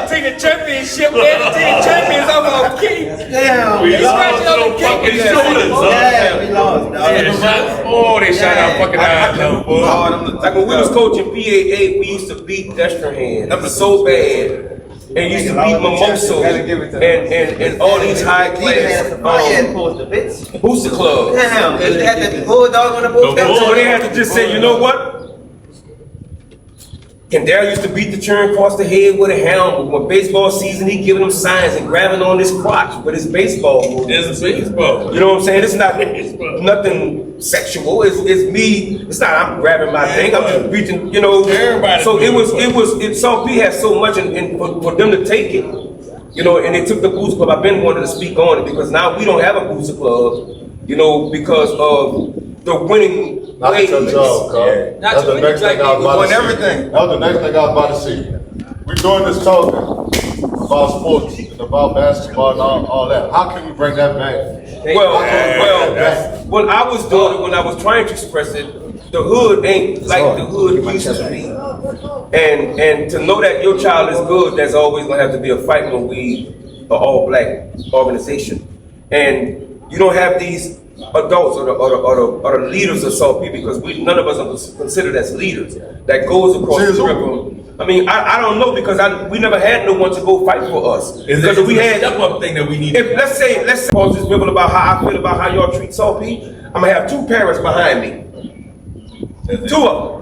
E: Take a championship. We had to take champions off our key.
F: Damn.
B: We
E: He's
B: lost
E: scratching on
B: no
E: the
B: fucking
E: cake.
B: shoulders.
F: Yeah, we lost, dog.
B: Oh, they shot our fucking eyes out, boy.
D: like when we was coaching PAA, we used to beat Destrehan. That was so bad. And used to beat Mimoso and all these high class
F: Poster, bitch.
D: booster clubs.
F: Damn, they had the bulldog on the poster.
D: So they had to just say, you know what? Kendall used to beat the churn across the head with a helmet. When baseball season, he giving them signs and grabbing on his crotch with his baseball move.
B: It's a baseball.
D: You know what I'm saying? It's not nothing sexual. It's me. It's not I'm grabbing my thing. I'm just reaching. You know.
B: Everybody
D: So
B: do
D: South P had so much, and for them to take it, you know, and they took the booster club. I've been wanting to speak on it because now we don't have a booster club. You know, because of the winning
C: Not to
D: ways.
C: cut you off, Carl.
E: Not
C: That's
E: to
C: the next
E: win,
C: thing I was about
G: won
C: to say.
G: everything.
C: That was the next thing I was about to say. We're doing this talking about sports and about basketball and all that. How can we bring that back?
D: When I was doing it, when I was trying to express it, the hood ain't like the hood used to be. And to know that your child is good, there's always gonna have to be a fight when we an all black organization. And you don't have these adults or the leaders of South P because none of us are considered as leaders. That goes across the curriculum. I mean, I don't know because we never had no one to go fight for us.
B: Because if we had step up thing that we need.
D: If let's say pause this dribble about how I feel about how y'all treat Salty, I'm gonna have 2 parents behind me. 2 of them.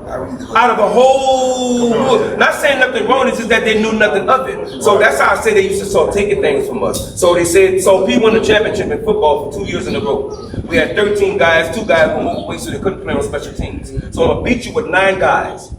D: Out of a whole, not saying nothing wrong, it's just that they knew nothing of it. So that's how I say they used to start taking things from us. So they said, so P won the championship in football for 2 years in a row. We had 13 guys, 2 guys were moved away so they couldn't play on special teams. So I'm gonna beat you with 9 guys.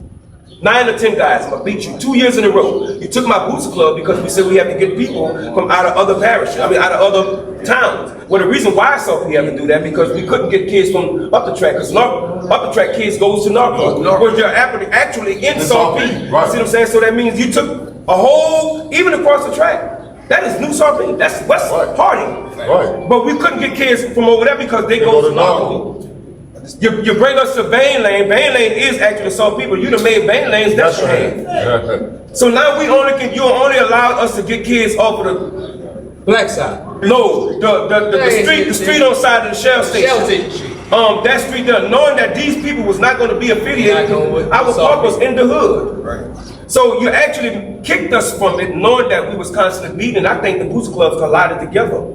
D: 9 or 10 guys, I'm gonna beat you 2 years in a row. You took my booster club because we said we have to get people from out of other parishes, out of other towns. Well, the reason why I saw we had to do that because we couldn't get kids from up the track, because up the track kids goes to Norfolk, whereas you're actually in South Peak. You see what I'm saying? So that means you took a whole, even across the track. That is New South Peak. That's West Harding.
C: Right.
D: But we couldn't get kids from over there because they go to Norfolk. You bring us to Bain Lane. Bain Lane is actually South People. You done made Bain Lanes
C: That's
D: Destiny
C: right.
D: So now you only allow us to get kids off of the
E: Black side.
D: no the street on the side of the Shell Station. That street there, knowing that these people was not going to be affiliated, our park was in the hood. Right. So you actually kicked us from it, knowing that we was constantly beating. I think the booster clubs collided together.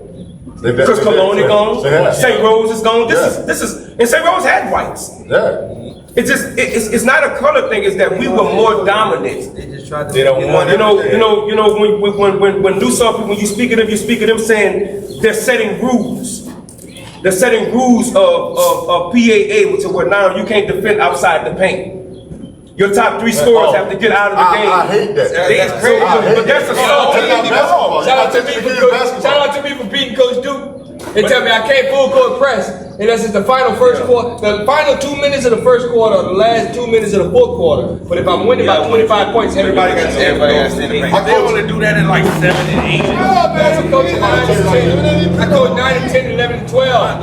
D: Because Cologne is gone, St. Rose is gone. This is, and St. Rose had whites.
C: Yeah.
D: It's just, it's not a color thing. It's that we were more dominant.
E: They just tried to.
B: They don't want
D: when New South, when you speak of them saying they're setting rules. They're setting rules of PAA, which is where now you can't defend outside the paint. Your top 3 scorers have to get out of the game.
C: I hate that.
D: That's crazy. But that's a
E: Shout out to me for beating Coach Duke. They tell me I can't full court press unless it's the final first quarter, the final 2 minutes of the first quarter, or the last 2 minutes of the fourth quarter. But if I'm winning by 25 points, everybody got to stand in the paint.
B: They want to do that in like 7 and 8.
E: I coach 9 and 10. I coach 9 and 10, 11 and 12.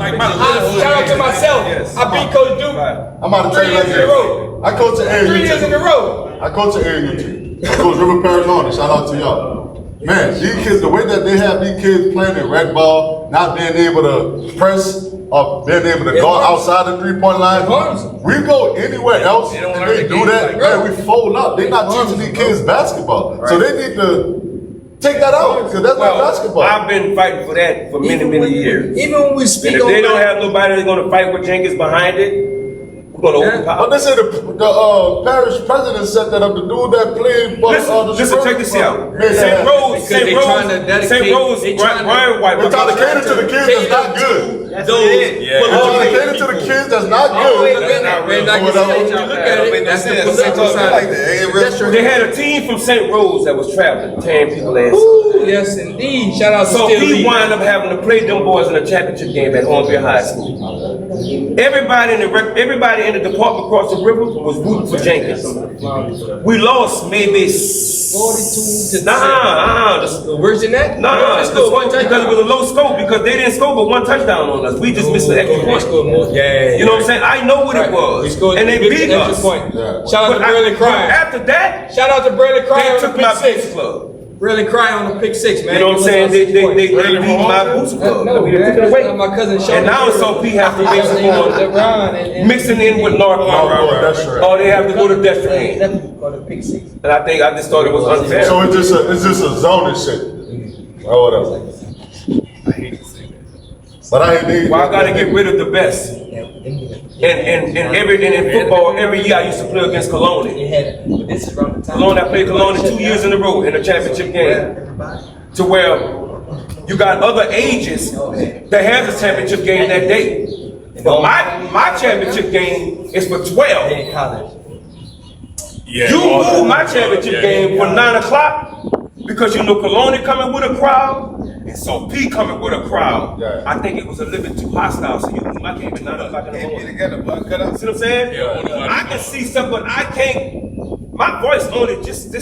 E: Shout out to myself. I beat Coach Duke.
C: I'm about to tell you
E: 3 years in a row.
C: I coach an
E: 3 years in a row.
C: I coach an area team. I coach River Parish Honor. Shout out to y'all. Man, these kids, the way that they have these kids playing in red ball, not being able to press or being able to go outside the 3-point line. We go anywhere else and they do that, man, we fold up. They're not teaching these kids basketball. So they need to take that out, because that's not basketball.
D: I've been fighting for that for many years.
E: Even when we speak
D: and if they don't have nobody that's going to fight with Jenkins behind it, we're going to overpower.
C: But they say the parish president set that up. The dude that played.
D: Listen, check this out. St. Rose, Brian White.
C: They're trying to cater to the kids that's not good. They're trying to cater to the kids that's not good.
D: They had a team from St. Rose that was traveling, tearing people ass.
E: Yes, indeed. Shout out to
D: So he wound up having to play them boys in a championship game at Hornville High School. Everybody in the department across the river was rooting for Jenkins. We lost maybe
E: 42 to
D: worse than that? Because it was a low scope, because they didn't score but 1 touchdown on us. We just missed the extra point. You know what I'm saying? I know what it was. And they beat us.
E: Shout out to Burley Cry.
D: After that,
E: shout out to Burley Cry.
D: They took my booster club.
E: Really cry on the pick 6, man.
D: You know what I'm saying? They beat my booster club.
E: No, man, my cousin showed
D: and now SOP has to basically on mixing in with North. Oh, they have to go to Destiny. And I think I just thought it was unfair.
C: So it's just a zoning shit. Or whatever.
B: I hate to say that.
C: But I hate.
D: Well, I gotta get rid of the best. And in football, every year I used to play against Cologne. Cologne, I played Cologne 2 years in a row in a championship game. To where you got other ages that has a championship game that day. But my championship game is for 12. You move my championship game for 9 o'clock because you know Cologne coming with a crowd and so P coming with a crowd. I think it was a little bit too hostile, so you move my game at 9 o'clock in the morning. See what I'm saying? I can see stuff, but I can't. My voice on it just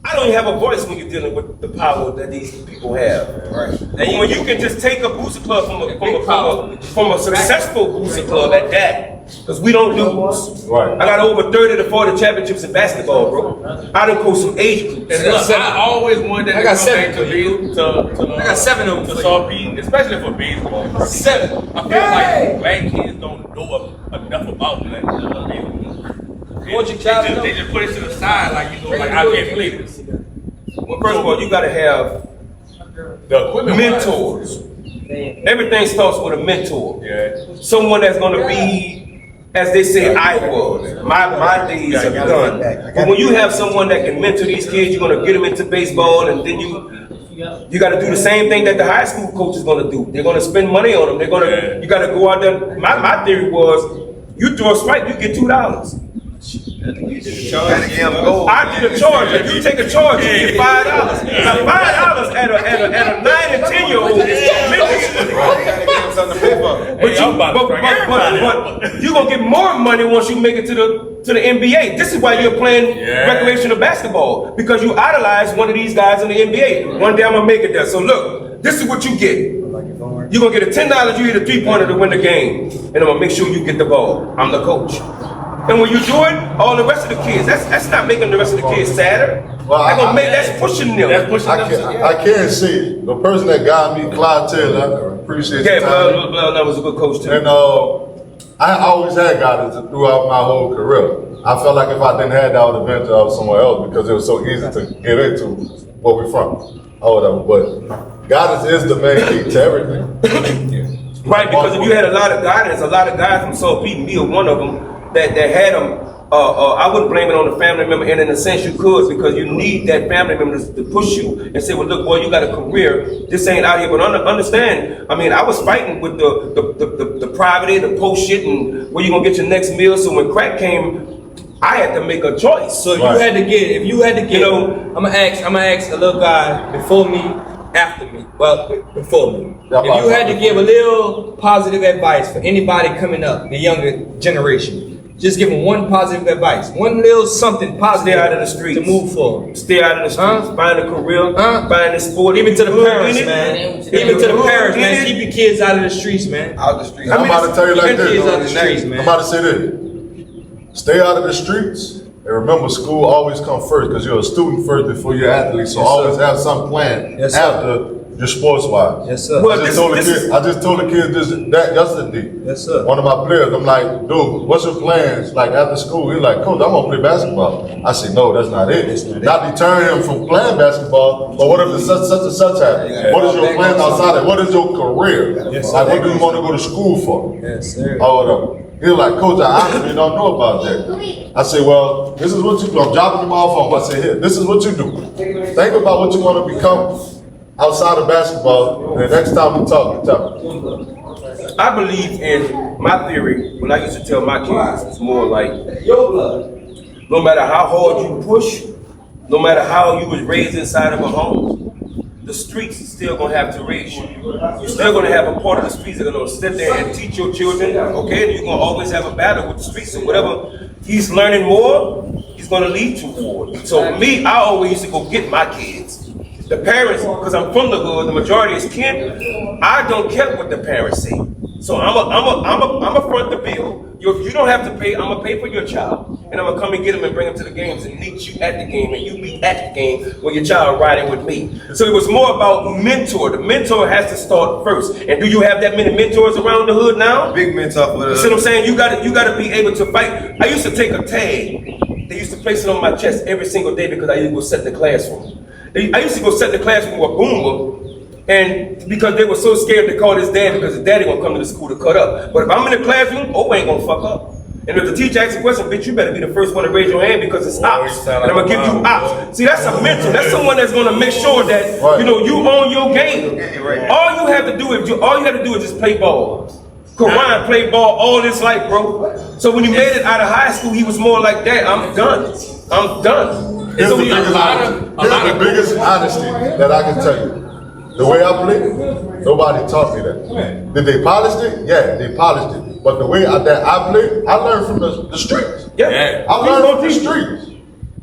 D: I don't even have a voice when you're dealing with the power that these people have. Right. And when you can just take a booster club from a successful booster club at that, because we don't lose. Right. I got over 30 to 40 championships in basketball, bro. I done coached some age groups.
B: And look, I always wanted
E: I got 7
B: to I
E: got 7 of them.
B: To Salty, especially for baseball. 7. I feel like black kids don't know enough about that.
E: want your child to know.
B: They just put it to the side, like, you know, like, I can't play this.
D: Well, first of all, you gotta have
B: The equipment
D: mentors. Everything starts with a mentor.
B: Yeah.
D: Someone that's gonna be, as they say, I was. My days are done. But when you have someone that can mentor these kids, you're gonna get them into baseball, and then you got to do the same thing that the high school coach is going to do. They're going to spend money on them. They're going to, you got to go out there. My theory was, you throw a strike, you get $2. I did a charge. If you take a charge, you get $5. Now $5 at a 9 and 10-year-old but you're gonna get more money once you make it to the NBA. This is why you're playing recreational basketball, because you idolize one of these guys in the NBA. One day I'm gonna make it there. So look, this is what you get. You're gonna get a $10, you hit a 3-pointer to win the game, and I'm gonna make sure you get the ball. I'm the coach. And when you do it, all the rest of the kids, that's not making the rest of the kids sadder.
C: Well,
D: that's pushing them. That's pushing them.
C: I can't see the person that got me, Clyde Taylor. I appreciate
D: yeah,
C: your time.
D: that was a good coach too.
C: And I always had guidance throughout my whole career. I felt like if I didn't have that, I would have ventured out somewhere else because it was so easy to get into where we're from or whatever. But guidance is the main key to everything.
D: Right, because if you had a lot of guidance, a lot of guys from South Pete, me one of them, that had them, I wouldn't blame it on the family member, and in a sense you could, because you need that family member to push you and say, well, look, boy, you got a career, this ain't out here. But understand, I mean, I was fighting with the private, the post shit, and where you gonna get your next meal. So when crack came, I had to make a choice.
E: So if you had to get, I'm gonna ask a little guy before me, after me. Well, before me. If you had to give a little positive advice for anybody coming up, the younger generation, just give them one positive advice, one little something positive.
D: Stay out of the streets.
E: To move forward.
D: Stay out of the streets. Find a career. Find a sport.
E: Even to the parents, man. Even to the parents, man. Keep your kids out of the streets, man.
G: Out the street.
C: I'm about to tell you like
E: Keep your kids out of the
C: this.
E: streets, man.
C: I'm about to say this. Stay out of the streets. And remember, school always come first because you're a student first before you're an athlete. So always have some plan after your sports wise.
E: Yes, sir.
C: I just told the kids that yesterday.
E: Yes, sir.
C: One of my players, I'm like, dude, what's your plans like after school? He's like, coach, I'm gonna play basketball. I said, no, that's not it. Not deterring him from playing basketball, but what if the such and such happens? What is your plan outside of it? What is your career?
E: Yes,
C: like, what do you want to go to school for?
E: Yes, sir.
C: Or whatever. He was like, coach, I honestly don't know about that. I said, well, this is what you do. I'm dropping them off on. I said, here, this is what you do. Think about what you want to become outside of basketball, and the next time we talk,
D: I believe in my theory. When I used to tell my kids, it's more like, no matter how hard you push, no matter how you was raised inside of a home, the streets is still gonna have to raise you. You're still gonna have a part of the streets that are gonna sit there and teach your children, okay? And you're gonna always have a battle with the streets. So whatever he's learning more, he's gonna lead you forward. So me, I always used to go get my kids. The parents, because I'm from the hood, the majority is kin. I don't care what the parents say. So I'm a front the bill. You don't have to pay. I'm gonna pay for your child, and I'm gonna come and get him and bring him to the games and meet you at the game, and you be at the game when your child riding with me. So it was more about mentor. The mentor has to start first. And do you have that many mentors around the hood now?
G: Big mentor for the
D: You see what I'm saying? You gotta be able to fight. I used to take a tag. They used to place it on my chest every single day because I used to go set the classroom. I used to go set the classroom with a boomer. And because they were so scared to call his dad because his daddy gonna come to the school to cut up. But if I'm in the classroom, ain't gonna fuck up. And if the teacher asks a question, bitch, you better be the first one to raise your hand because it's ops. And I'm gonna give you ops. See, that's a mentor. That's someone that's gonna make sure that you own your game. All you have to do is just play ball. Karan played ball all his life, bro. So when he made it out of high school, he was more like that. I'm done.
C: Here's the biggest honesty that I can tell you. The way I play, nobody taught me that. Did they polish it? Yeah, they polished it. But the way that I play, I learned from the streets.
D: Yeah.
C: I learned from the streets.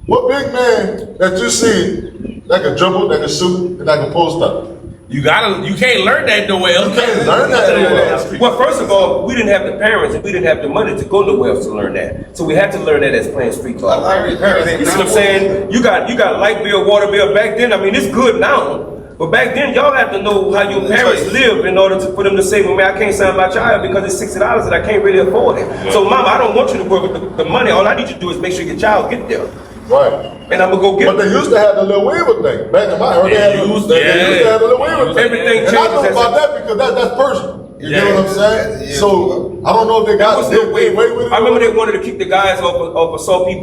C: What big man that you see that can dribble, that can shoot, and that can post up?
B: You can't learn that nowhere else.
C: You can't learn that anywhere else.
D: Well, first of all, we didn't have the parents and we didn't have the money to go nowhere else to learn that. So we had to learn that as playing street ball. You see what I'm saying? You got light bill, water bill back then. I mean, it's good now. But back then, y'all have to know how your parents live in order for them to say, well, man, I can't sign my child because it's $60 and I can't really afford it. So, mama, I don't want you to work with the money. All I need you to do is make sure your child get there.
C: Right.
D: And I'm gonna go get
C: But they used to have the little weaver thing. Back in my era, they used to have the little weaver thing.
D: Everything
C: And I know
D: changes.
C: about that because that's personal. You know what I'm saying?
G: Yeah.
C: So I don't know if they got
D: Was
C: they
D: no way.
C: with it.
D: I remember they wanted to keep the guys off of salty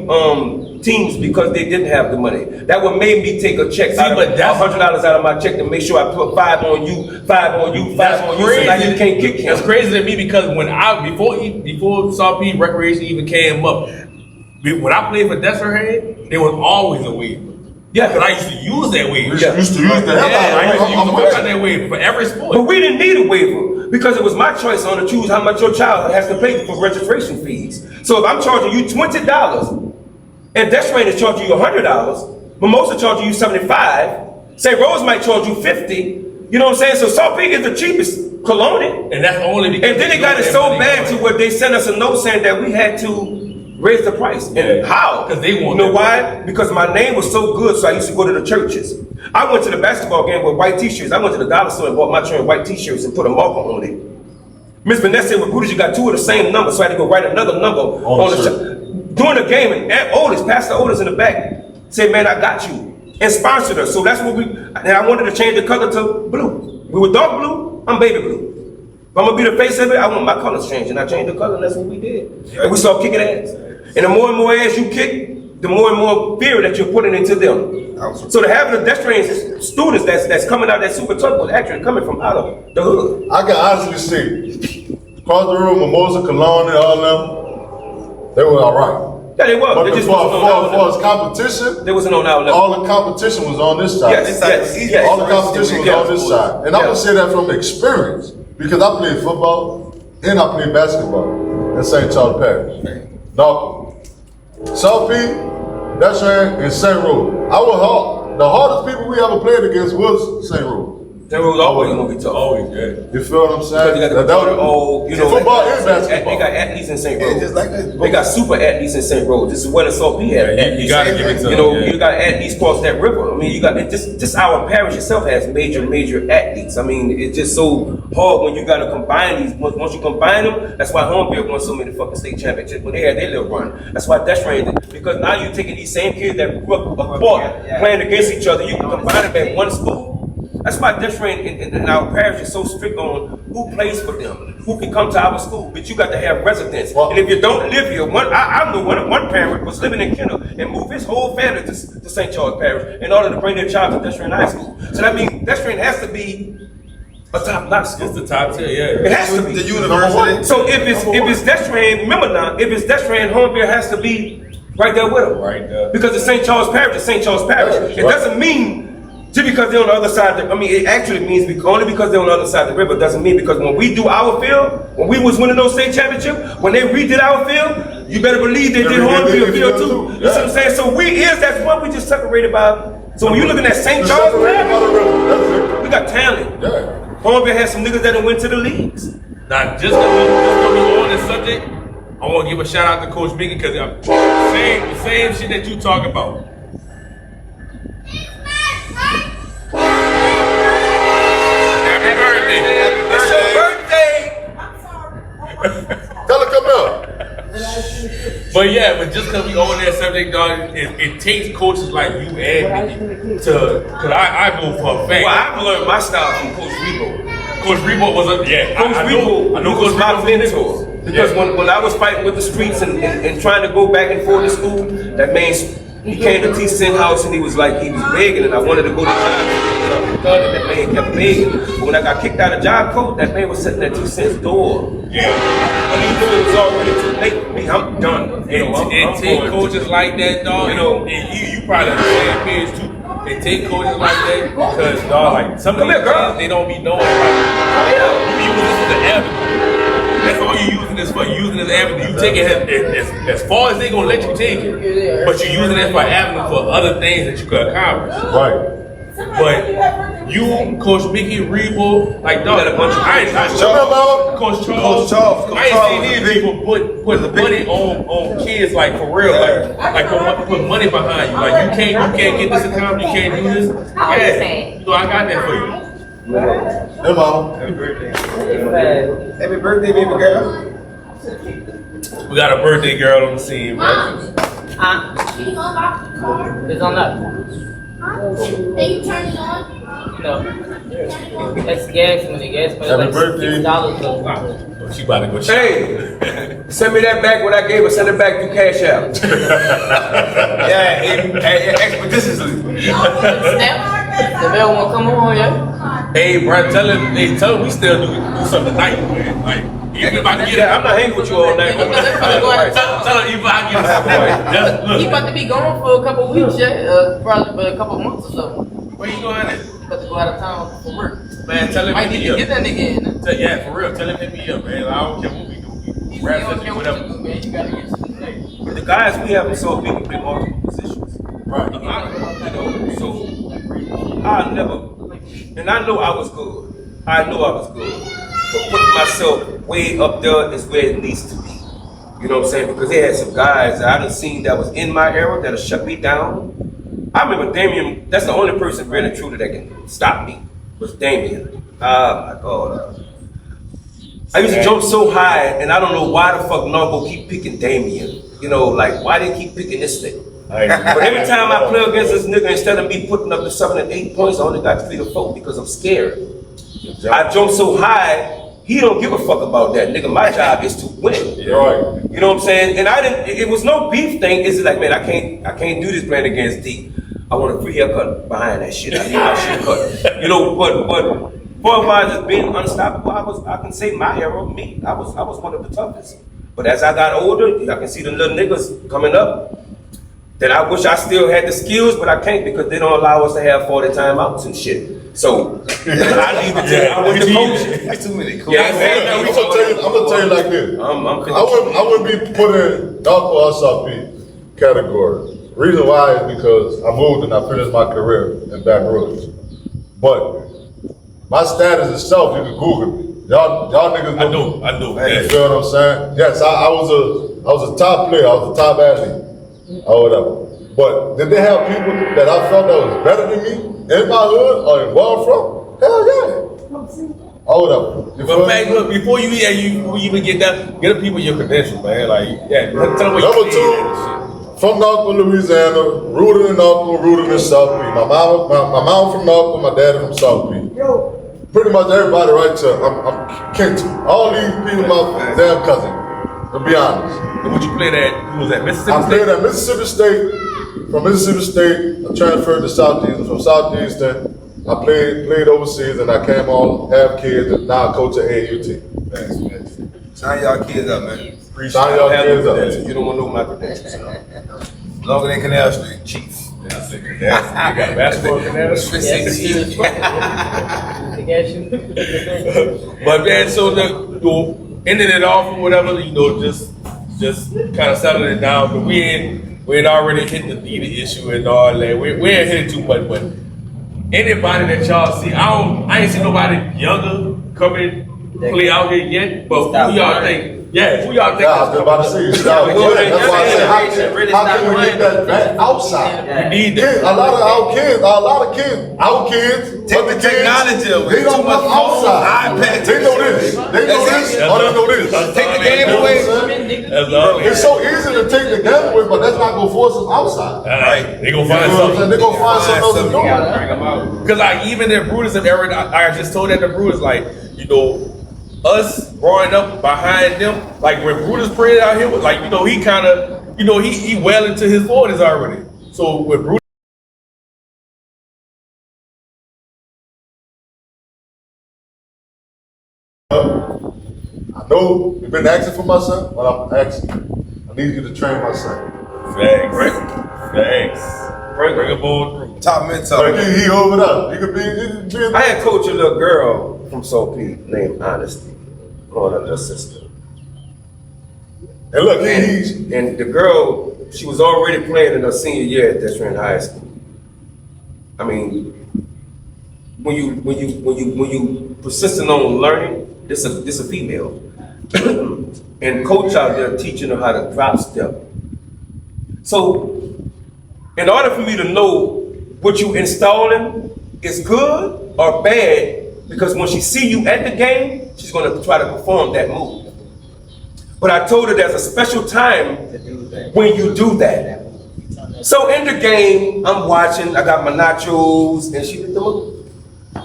D: teams because they didn't have the money. That would make me take a check, $100 out of my check to make sure I put 5 on you, 5 on you, 5 on you. So now you can't kick him.
B: That's crazy to me because when before Salty recreation even came up, when I played for Desiree, there was always a waiver.
D: Yeah,
B: because I used to use that waiver.
C: Used to use the hell out of it.
B: I used to use the fuck out of that waiver for every sport.
D: But we didn't need a waiver because it was my choice on to choose how much your child has to pay for registration fees. So if I'm charging you $20 and Desiree is charging you $100, Mimosa charging you $75, St. Rose might charge you $50. You know what I'm saying? So Salt Peak is the cheapest cologne.
B: And that's only because
D: And then it got it so bad to where they sent us a note saying that we had to raise the price. And how?
B: Because they want
D: You know why? Because my name was so good, so I used to go to the churches. I went to the basketball game with white t-shirts. I went to the dollar store and bought my children white t-shirts and put a marker on it. Miss Vanessa said, well, Brutus, you got 2 of the same number, so I had to go write another number on the shirt. During the game, and Pastor Otis in the back said, man, I got you. And sponsored us. So that's what and I wanted to change the color to blue. We were dark blue, I'm baby blue. If I'm gonna be the face of it, I want my colors changed. And I changed the color, and that's what we did. And we started kicking ass. And the more and more ass you kick, the more and more fear that you're putting into them. So to have the pedestrian students that's coming out that super tough was actually coming from out of the hood.
C: I can honestly say, across the room, Mimosa, Cologne, and all them, they were all right.
D: Yeah, they was.
C: But
D: They just
C: for
D: wasn't on our level.
C: as competition,
D: They wasn't on our level.
C: all the competition was on this side.
D: Yes, yes.
C: All the competition was on this side. And I'm gonna say that from experience, because I played football and I played basketball in St. Charles Parish. Now, South Peak, that's right, and St. Rose. I was hard. The hardest people we ever played against was St. Rose.
D: That was always gonna be tough.
B: Always, yeah.
C: You feel what I'm saying?
D: Because you got
C: football and basketball.
D: They got athletes in St. Rose.
G: just like that.
D: They got super athletes in St. Rose. This is what a Salt Peak had.
B: You gotta give it to
D: You know,
B: them, yeah.
D: you got athletes across that river. I mean, you got just our parish itself has major athletes. I mean, it's just so hard when you gotta combine these. Once you combine them, that's why Hornbill won so many fucking state championships when they had their little run. That's why Desiree did. Because now you're taking these same kids that grew up apart, playing against each other. You can combine them at one school. That's why Desiree in our parish is so strict on who plays for them, who can come to our school. But you got to have residence.
C: Well,
D: and if you don't live here, I know one parent was living in Kendall and moved his whole family to St. Charles Parish in order to bring their child to Desiree High School. So that means Desiree has to be a top-notch school.
B: It's the top tier, yeah.
D: It has to be.
G: The university.
D: So if it's Desiree, remember now, if it's Desiree and Hornbill has to be right there with them.
B: Right there.
D: Because it's St. Charles Parish, it's St. Charles Parish.
C: Right.
D: It doesn't mean just because they're on the other side, it actually means only because they're on the other side of the river doesn't mean because when we do our field, when we was winning those state championships, when they redid our field, you better believe they did Hornbill field too. You see what I'm saying? So that's one we just separated by. So when you're looking at St. Charles Parish, we got talent.
C: Yeah.
D: Hornbill has some niggas that done went to the leagues.
B: Now, just to go on this subject, I want to give a shout out to Coach Mickey because the same shit that you talk about. Happy birthday!
D: It's your birthday.
C: Tell her come out.
B: But yeah, but just because we on that subject, dog, it takes coaches like you and me because I know for a fact.
D: Well, I've learned my style from Coach Rebo.
B: Coach Rebo was a
D: Coach Rebo was my mentor. Because when I was fighting with the streets and trying to go back and forth to school, that man, he came to T Cent house and he was begging, and I wanted to go to job. That man kept begging. But when I got kicked out of job coach, that man was sitting at T Cent's door.
B: Yeah.
D: But he knew it was already too late for me. I'm done.
B: And take coaches like that, dog.
D: You know,
B: and you probably understand page too. And take coaches like that because, dog, like some of these kids, they don't be knowing. Like, you use this as an avenue. That's all you using this for. You using this avenue. You take it as far as they gonna let you take it, but you're using it for avenue for other things that you could accomplish.
C: Right.
B: But You, Coach Mickey, Rebo, like dog, a bunch of Coach Charles. I ain't seen these people put money on kids like for real, like put money behind you. Like you can't get this account, you can't do this. Yeah, you know I got that for you.
C: Hey, mama.
G: Happy birthday, baby girl.
B: We got a birthday girl on the scene, man.
H: It's on up.
F: Then you turn it on.
H: No. That's gas money. Gas money
C: Happy
H: like
C: birthday.
H: $6.
B: She about to go
D: Hey, send me that back when I gave her. Send it back through Cash App.
G: Yeah, expeditiously.
H: The bell won't come on, yeah?
B: Hey, bro, tell him we still do something tonight, man. Like, you about to get it.
D: I'm not hanging with you all night.
B: Tell him you about to get it. Just look.
H: He about to be gone for a couple weeks, yeah? Probably for a couple months or so.
B: Where you going at?
H: He about to go out of town for work.
B: Man, tell him
H: Might
B: hit
H: need
B: me
H: to
B: up.
H: get that nigga in.
B: Yeah, for real. Tell him hit me up, man. I don't care what we do. We
H: You
B: rap
H: don't
B: session,
H: care what
B: whatever.
H: you do, man. You gotta get to the next.
D: The guys we have so we can play multiple positions.
B: Right.
D: So I never, and I know I was good. I know I was good. But putting myself way up there is where it needs to be. You know what I'm saying? Because they had some guys that I done seen that was in my era that'll shut me down. I remember Damian, that's the only person really truly that can stop me, was Damian. Oh my God. I used to jump so high, and I don't know why the fuck Narco keep picking Damian. You know, like, why they keep picking this nigga? But every time I play against this nigga, instead of me putting up the 7 and 8 points, I only got 3 to 4 because I'm scared. I jump so high, he don't give a fuck about that, nigga. My job is to win.
C: Right.
D: You know what I'm saying? And I didn't. It was no beef thing. It's like, man, I can't do this playing against D. I want a free haircut behind that shit. I need my shit cut. You know, but boy, just being unstoppable, I can say my era, me. I was one of the toughest. But as I got older, I can see the little niggas coming up. Then I wish I still had the skills, but I can't because they don't allow us to have 40 timeouts and shit. So I leave it to I went to coach.
G: That's too many.
D: Yeah, man.
C: I'm gonna tell you like this. I wouldn't be putting Narco or SRP category. Reason why is because I moved and I finished my career in Baton Rouge. But my status itself, you can Google me. Y'all niggas know.
B: I know.
C: You feel what I'm saying? Yes, I was a top player. I was a top athlete or whatever. But did they have people that I felt that was better than me in my hood or in where I'm from? Hell yeah. Or whatever. You feel
B: But man,
C: me?
B: look, before you even get that, get the people your credentials, man. Like, yeah, tell them what
C: Number
B: you
C: two, from Narco, Louisiana, rooted in Narco, rooted in South Beach. My mom from Narco, my dad from South Beach. Pretty much everybody right to, I'm kin to. All these people my damn cousin, to be honest.
B: And what you played at, who was that, Mississippi
C: I
B: State?
C: played at Mississippi State. From Mississippi State, I transferred to Southeastern. From Southeastern, I played overseas and I came on, have kids, and now I coach at AUT.
G: Sign y'all kids up, man.
C: Sign y'all kids up.
D: You don't want to know my credentials.
G: Longer than Canal Street, Chief.
B: You got basketball credentials? But man, so ended it off or whatever, you know, just kind of settled it down. But we had already hit the issue and all that. We ain't hit it too much, but anybody that y'all see, I ain't seen nobody younger coming play out here yet. But who y'all think? Yeah, who y'all think?
C: Yeah, I was about to say, you start with that. That's why I said, how can we get that back outside?
B: We need that.
C: A lot of our kids,
G: Take the technology away.
C: they don't
G: Too much
C: come outside.
G: iPad.
C: They know this. They know this. Or they know this.
G: Take the game away.
B: That's all.
C: It's so easy to take the game away, but that's not gonna force them outside.
B: Right. They gonna
C: You
B: find
C: know what I'm saying?
B: something.
C: They gonna find something else to do.
D: Bring them out.
B: Because like even the Brutus and Aaron, I just told that the Brutus, like, you know, us growing up behind them, like when Brutus prayed out here, like, you know, he kind of, you know, he well into his 40s already. So with Brutus,
C: I know you've been asking for my son, but I'm asking. I need you to train my son.
B: thanks. Bring him on through.
G: Top mental.
C: Like he over there. He could be.
D: I had coached a little girl from Soul Pete named Honesty, growing up her sister.
C: And look, he's.
D: And the girl, she was already playing in her senior year at Destin High School. I mean, when you persistent on learning, this a female, and coach out there teaching her how to drop step. So, in order for me to know what you installing is good or bad, because when she see you at the game, she's gonna try to perform that move. But I told her there's a special time when you do that. So in the game, I'm watching, I got my nachos, and she did the move.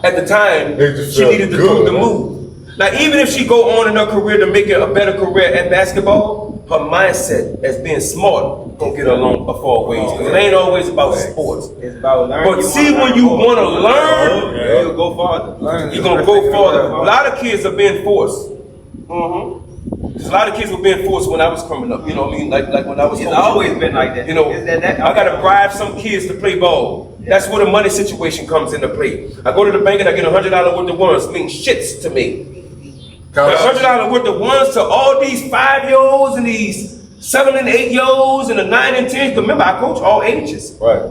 D: At the time, she needed to do the move. Now, even if she go on in her career to make it a better career at basketball, her mindset as being smart gonna get her along a far ways. Because it ain't always about sports.
E: It's about learning.
D: But see, when you wanna learn,
E: you'll go farther.
D: you're gonna go farther. A lot of kids are being forced. A lot of kids were being forced when I was coming up. You know what I mean? Like when I was
E: It's
D: coaching.
E: always been like that.
D: You know,
E: Is that
D: I gotta bribe some kids to play ball. That's where the money situation comes into play. I go to the bank and I get $100 worth of ones, mean shits to me. $100 worth of ones to all these 5-year-olds and these 7 and 8-year-olds and the 9 and 10s. Remember, I coach all ages.
C: Right.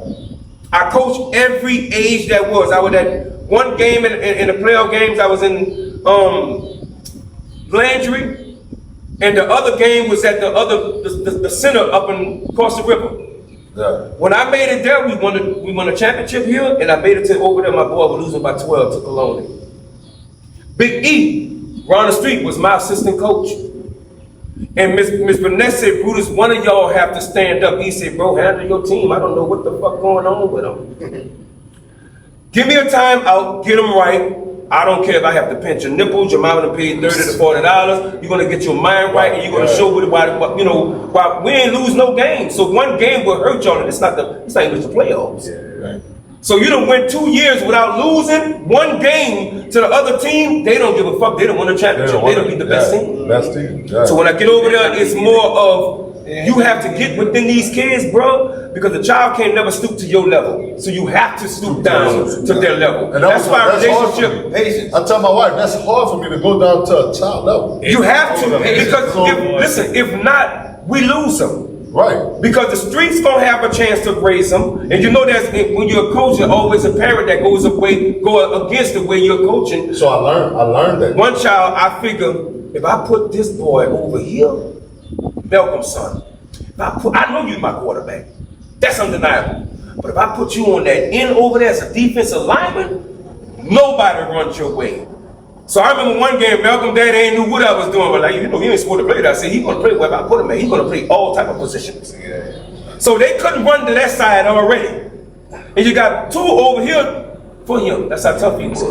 D: I coach every age that was. I was at one game in the playoff games. I was in Landry. And the other game was at the center up in across the river.
C: Yeah.
D: When I made it there, we won a championship here, and I made it to over there. My boy was losing by 12 to Colony. Big E, Ron the Street, was my assistant coach. And Miss Vanessa said, Brutus, one of y'all have to stand up. He said, bro, handle your team. I don't know what the fuck going on with them. Give me a timeout, get them right. I don't care if I have to pinch your nipples, your mama done paid $30 to $40. You're gonna get your mind right, and you're gonna show why we ain't lose no game. So one game will hurt y'all, and it's not even the playoffs.
C: Right.
D: So you done went 2 years without losing one game to the other team. They don't give a fuck. They don't win a championship. They don't be the best team.
C: Best team. Yeah.
D: So when I get over there, it's more of you have to get within these kids, bro, because a child can't never stoop to your level. So you have to stoop down to their level.
C: And
D: that's why
C: hard for
D: relationship
C: me.
D: patience.
C: I tell my wife, that's hard for me to go down to a child level.
D: You have to, because
C: So-
D: if not, we lose them.
C: Right.
D: Because the streets gonna have a chance to raise them, and you know that's when you're a coach, there's always a parent that go against the way you're coaching.
C: So I learned that.
D: One child, I figure, if I put this boy over here, Malcolm's son, I know you're my quarterback. That's undeniable. But if I put you on that end over there as a defensive lineman, nobody runs your way. So I remember one game, Malcolm Daddy ain't knew what I was doing, but like, you know, he ain't supposed to play that. I said, he's gonna play wherever I put him at. He's gonna play all type of positions. So they couldn't run to that side already. And you got two over here for him. That's how tough he was.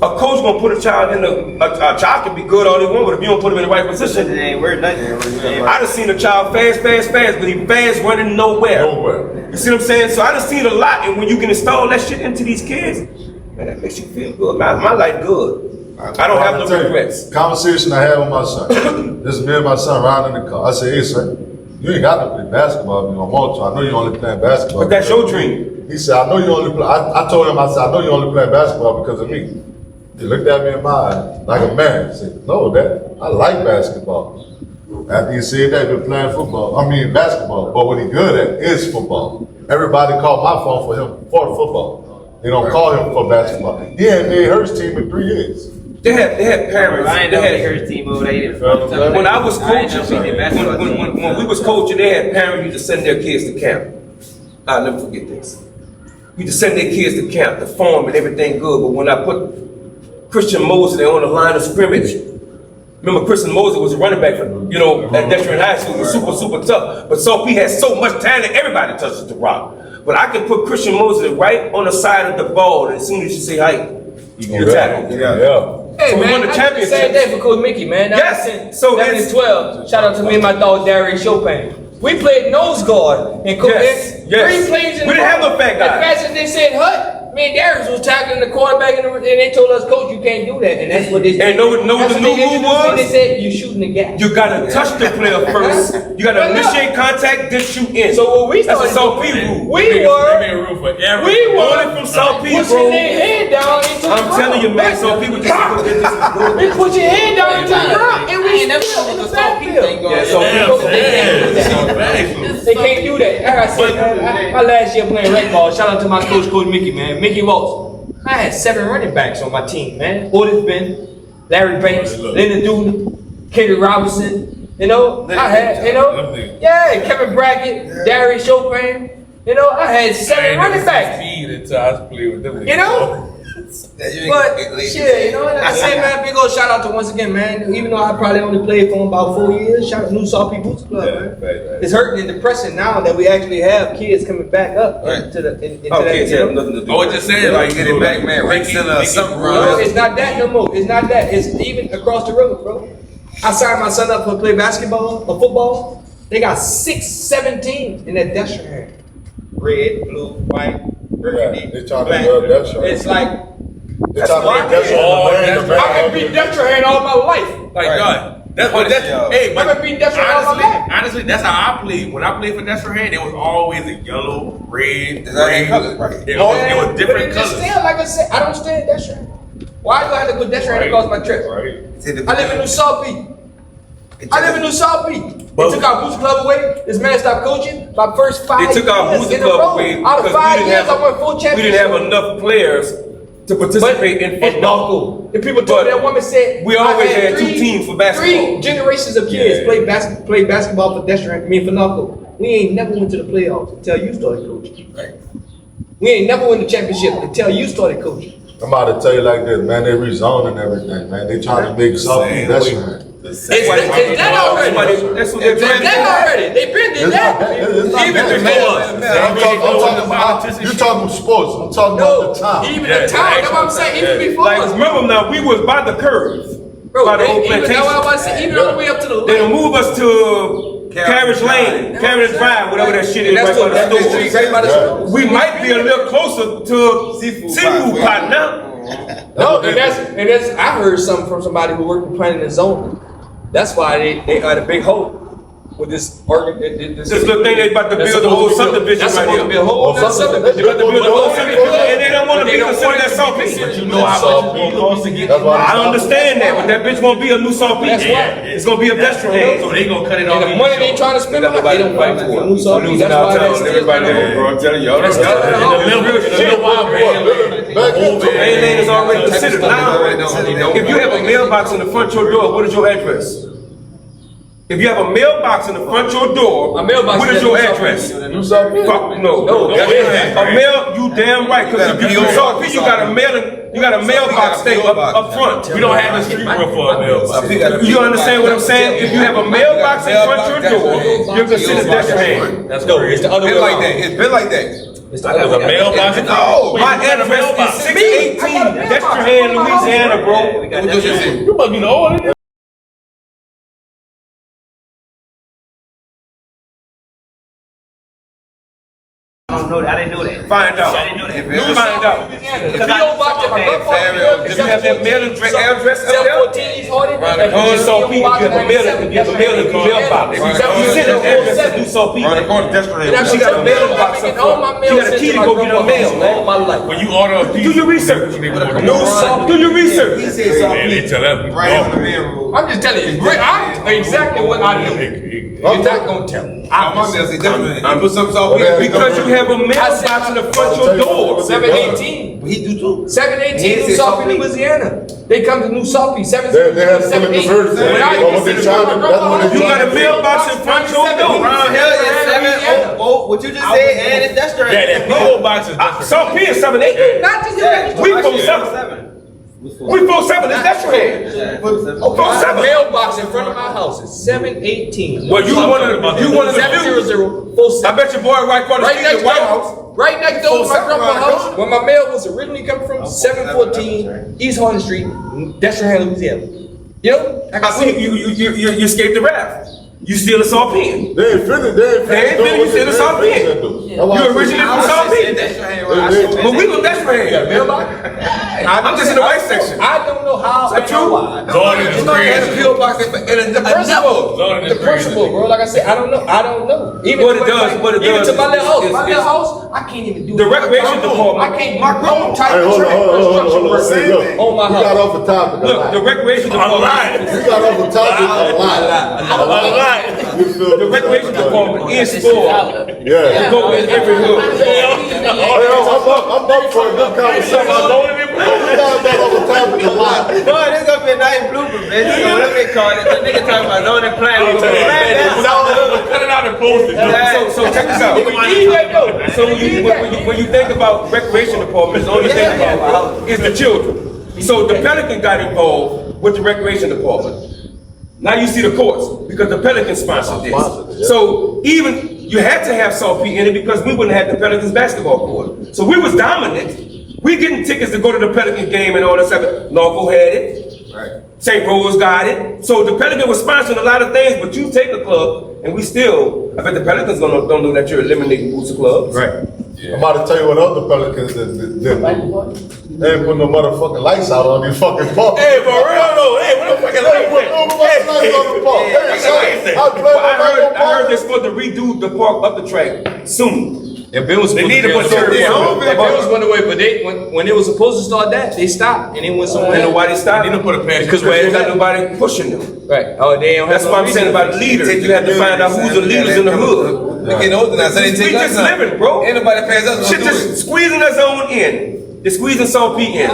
D: A coach gonna put a child in a child can be good all they want, but if you don't put him in the right position,
E: It ain't worth nothing.
D: I done seen a child fast, but he fast running nowhere. You see what I'm saying? So I done seen a lot, and when you can install that shit into these kids, man, that makes you feel good. My life good. I don't have no regrets.
C: Conversation I had with my son. This is me and my son riding in the car. I said, hey son, you ain't got to play basketball if you don't want to. I know you only playing basketball.
D: But that's your dream.
C: He said, I know you only play. I told him, I said, I know you only playing basketball because of me. He looked at me in my eye like a man. He said, no, Dad, I like basketball. After he said that, he been playing basketball. But what he good at is football. Everybody called my phone for him for football. They don't call him for basketball. He ain't made Hurst team in 3 years.
D: They had parents.
E: I ain't
D: They
E: know
D: had-
E: they hurt team over there.
D: When I was coaching,
E: when
D: when we was coaching, they had parents used to send their kids to camp. I'll never forget this. We used to send their kids to camp, the form and everything good. But when I put Christian Mosley on the line of scrimmage, remember Christian Mosley was a running back for, at Dexter High School. He was super tough. But Sophie had so much talent, everybody touches the rock. But I can put Christian Mosley right on the side of the ball, and as soon as you say height, you're tackled.
C: Yeah.
E: Hey
D: So we
E: man,
D: won the
E: I did the
D: championship.
E: same day for Coach Mickey, man.
D: Yes. So it's-
E: 12. Shout out to me and my dog Darius Chopin. We played nose guard and Coach
D: Yes.
E: three plays in
D: We didn't have no fat guys.
E: As fast as they said hut, me and Darius was tackling the quarterback and they told us, Coach, you can't do that. And that's what they said.
D: And know what the
E: That's
D: new
E: what they
D: rule
E: introduced me.
D: was?
E: They said you shooting the gap.
D: You gotta touch the player first. You gotta initiate contact, then shoot in.
E: So what we
D: That's a
E: started
D: South
E: doing,
D: P rule.
E: we were
B: room for everyone.
E: we
D: Only
E: were
D: from South P,
E: pushing
D: bro.
E: their head down into the
D: I'm telling you, man, South P was just
E: We put your head down into the ground and we
H: ain't never
E: still in
H: seen
E: the
H: a South P
E: backfield.
H: thing going
D: Yeah, so
H: on.
D: people-
E: They can't do that. They can't do that. Like I said, man, my last year playing rec ball. Shout out to my coach, Coach Mickey, man. Mickey Waltz. I had 7 running backs on my team, man. Otis Ben, Larry Banks, Leonard Dooley, Kenny Robinson. You know, I had, you know, yeah, Kevin Brackett, Darius Chopin. You know, I had 7 running backs. You know? But shit, you know what I say, man? Big old shout out to once again, man. Even though I probably only played for about 4 years, shout out to New Salty Boots Club, man. It's hurting and depressing now that we actually have kids coming back up into the into that.
D: Kids have nothing to do.
B: Oh, just saying, like,
D: get it back, man. Ranks in something
E: No,
D: wrong.
E: it's not that no more. It's not that. It's even across the road, bro. I signed my son up to play basketball or football. They got 6, 7 teams in that Dexter area. Red, blue, white, burgundy,
C: They trying to
E: black.
C: build Dexter.
E: It's like
C: They trying to make Dexter
E: I can beat Dexter hand all my life.
B: Like, God. That's what that's. Hey,
E: I can beat Dexter hand all my life.
B: honestly, that's how I played. When I played for Dexter Hand, it was always a yellow, red,
D: Exactly.
B: green.
D: Colors, right.
B: It was different
E: But it's
B: colors.
E: still, like I said, I don't stay in Dexter. Why do I have to put Dexter hand across my trip? I live in New South Beach. I live in New South Beach. They took our Booster Club away. This man stopped coaching. My first 5
D: They took our
E: years
D: Booster
E: in a
D: Club
E: row.
D: away
E: Out of
D: because
E: 5
D: we didn't
E: years,
D: have-
E: I won 4
D: We
E: championships.
D: didn't have enough players to participate in
E: And
D: football.
E: Narco. The people told me, that woman said,
D: We always
E: I
D: had 2 teams for basketball.
E: 3 generations of kids play basketball for Dexter. I mean, for Narco. We ain't never went to the playoffs until you started coaching. We ain't never won the championship until you started coaching.
C: I'm about to tell you like this, man. They rezoning everything, man. They trying to make something. That's right.
E: It's that already.
D: That's what they're trying to
E: That
D: do.
E: already. They been did that.
C: It's not
E: Even
C: that.
E: before us.
C: I'm talking about, you're talking sports. I'm talking
E: No,
C: about the time.
E: even the time. That's what I'm saying. Even before
D: Like,
E: us.
D: remember now, we was by the curve.
E: Bro,
D: by the old
E: even, that's what I
D: plantation.
E: was saying. Even all the way up to the
D: They move us to Carriage Lane, Carriage Drive, whatever that shit is,
E: And that's
D: right by
E: what
D: the
E: that street
D: store.
E: right by the store.
D: We might be a little closer to seafood pot now.
E: No, and that's I heard something from somebody who worked in planning and zoning. That's why they had a big hole with this argument.
D: This little thing they about to build the whole subdivision
E: That's
D: right
E: supposed to be a
D: here.
E: whole nother subdivision.
D: They about to build the whole subdivision, and they don't want to be considered that South Beach.
B: You know how much it's gonna cost to get.
C: That's why
D: I understand that, but that bitch won't be a new South Beach.
E: That's why.
D: It's gonna be a pedestrian.
B: So they gonna cut it off.
E: And the money they trying to spend on it, they don't want to do so. That's why that's still
D: Everybody there, bro. I'm telling y'all, that's real shit. Main lane is already considered. Now, if you have a mailbox in the front of your door, what is your address? If you have a mailbox in the front of your door,
E: A mailbox
D: what is
E: is
D: your
E: New South
D: address?
C: You saw me?
D: Fuck no.
E: No,
D: A mail, you damn right. Because if you saw you got a mailbox thing up front.
B: We don't have a street roof for a mailbox.
D: You understand what I'm saying? If you have a mailbox in front of your door, you're considered pedestrian.
E: Let's go. It's the other way
G: It's like
E: around.
G: that. It's been like that.
E: It's the other way around.
B: Mailbox.
G: No.
D: My address is 618 Dexterhand, Louisiana, bro.
B: You must be the oldest.
F: I didn't know that.
D: Find out.
F: I didn't know that.
D: Find out.
E: The P.O. box in my front
D: If you have that mail address up there,
E: 714 East Hornet.
D: New South Beach, you have a mailbox. You send an address to New South Beach. She got a mailbox up front. She got a key to go get her mail, man.
E: All my life.
B: When you order a pizza,
D: Do your research. Do your research.
B: man, they tell that people.
G: Right on the main road.
E: I'm just telling you, I'm exactly what I know. You're not gonna tell me.
G: I'm on there. Say definitely. You put something off
D: Because you have a mailbox in the front of your door.
E: 718.
G: He do too.
E: 718 New South Beach, Louisiana. They come to New South Beach.
C: They have some diversion.
E: When I
C: But what they trying to, that's what they
D: You got
C: trying
D: a
C: to
D: mailbox in front of your door.
G: Around here is 700. What you just said, and it's Dexter.
B: Yeah, that P.O. box is different.
D: South P is 7-8.
E: Not just you.
D: We 4-7. We 4-7. Is that your head?
E: My
D: 4-7.
E: mailbox in front of my house is 718.
D: Well, you one of the
E: 70047.
D: I bet your boy right across the
E: Right
D: street
E: next
D: in White House.
E: door, right next door to my grandma's house, where my mail was originally coming from, 714 East Hornet Street, Dexter, Louisiana. You know,
D: I see you escaped the wrath. You still a South P.
C: They ain't finished.
D: You still a South P. You originally from South P. But we from Dexter. I'm just in the white section.
E: I don't know how.
D: Is that true?
B: Jordan is crazy.
E: The principle, bro. Like I said, I don't know. Even
D: What it
E: to
D: does, what it
E: even
D: does
E: to my little house.
D: is-
E: My little house, I can't even do
D: The
E: it.
D: recreation department.
E: I can't do my own type
C: Hey,
E: of
C: hold on.
E: construction
C: Hey, look.
E: on my
C: We got
E: house.
C: off the topic a
D: Look, the
C: lot.
D: recreation department.
C: We got off the topic a lot.
B: A lot.
C: You feel
A: The recreation department is for to
C: Yeah.
A: go in every hood.
C: I'm up for a good conversation. We got that all the time in the lot.
E: Boy, this gonna be a nice blooper, man. You know, whatever they call it. The nigga talking about zoning plan.
B: Cut it out and post it.
A: So check this out. So when you think about recreation departments, all you think about is the children. So the Pelican got involved with the recreation department. Now you see the courts because the Pelicans sponsored this. So even you had to have Saltpeter in it because we wouldn't have the Pelicans basketball court. So we was dominant. We getting tickets to go to the Pelican game and all that stuff. Norfolk had it. Right. St. Rose got it. So the Pelican was sponsoring a lot of things, but you take a club and we still, I bet the Pelicans don't know that you're eliminating booster clubs.
E: Right.
C: I'm about to tell you what other Pelicans did. They ain't put no motherfucking lights out on these fucking parks.
B: Hey, for real though. Hey, what the fuck is
C: They put no motherfucking lights on the park.
A: I heard they're supposed to redo the park up the track soon.
E: Yeah, Bill was
A: They need to put
E: Bill
A: some.
E: was went away, but when they was supposed to start that, they stopped and they went somewhere.
A: And nobody stopped.
B: They need to put a patch.
A: Because we ain't got nobody pushing them.
E: Right. Oh, they don't have
A: That's what I'm saying about leaders. You have to find out who's the leaders in the hood.
F: They getting older now, so they
A: We
F: take
A: just
F: us out.
A: living, bro.
F: Ain't nobody pays us.
A: Shit just squeezing us on in. They're squeezing Salt P in.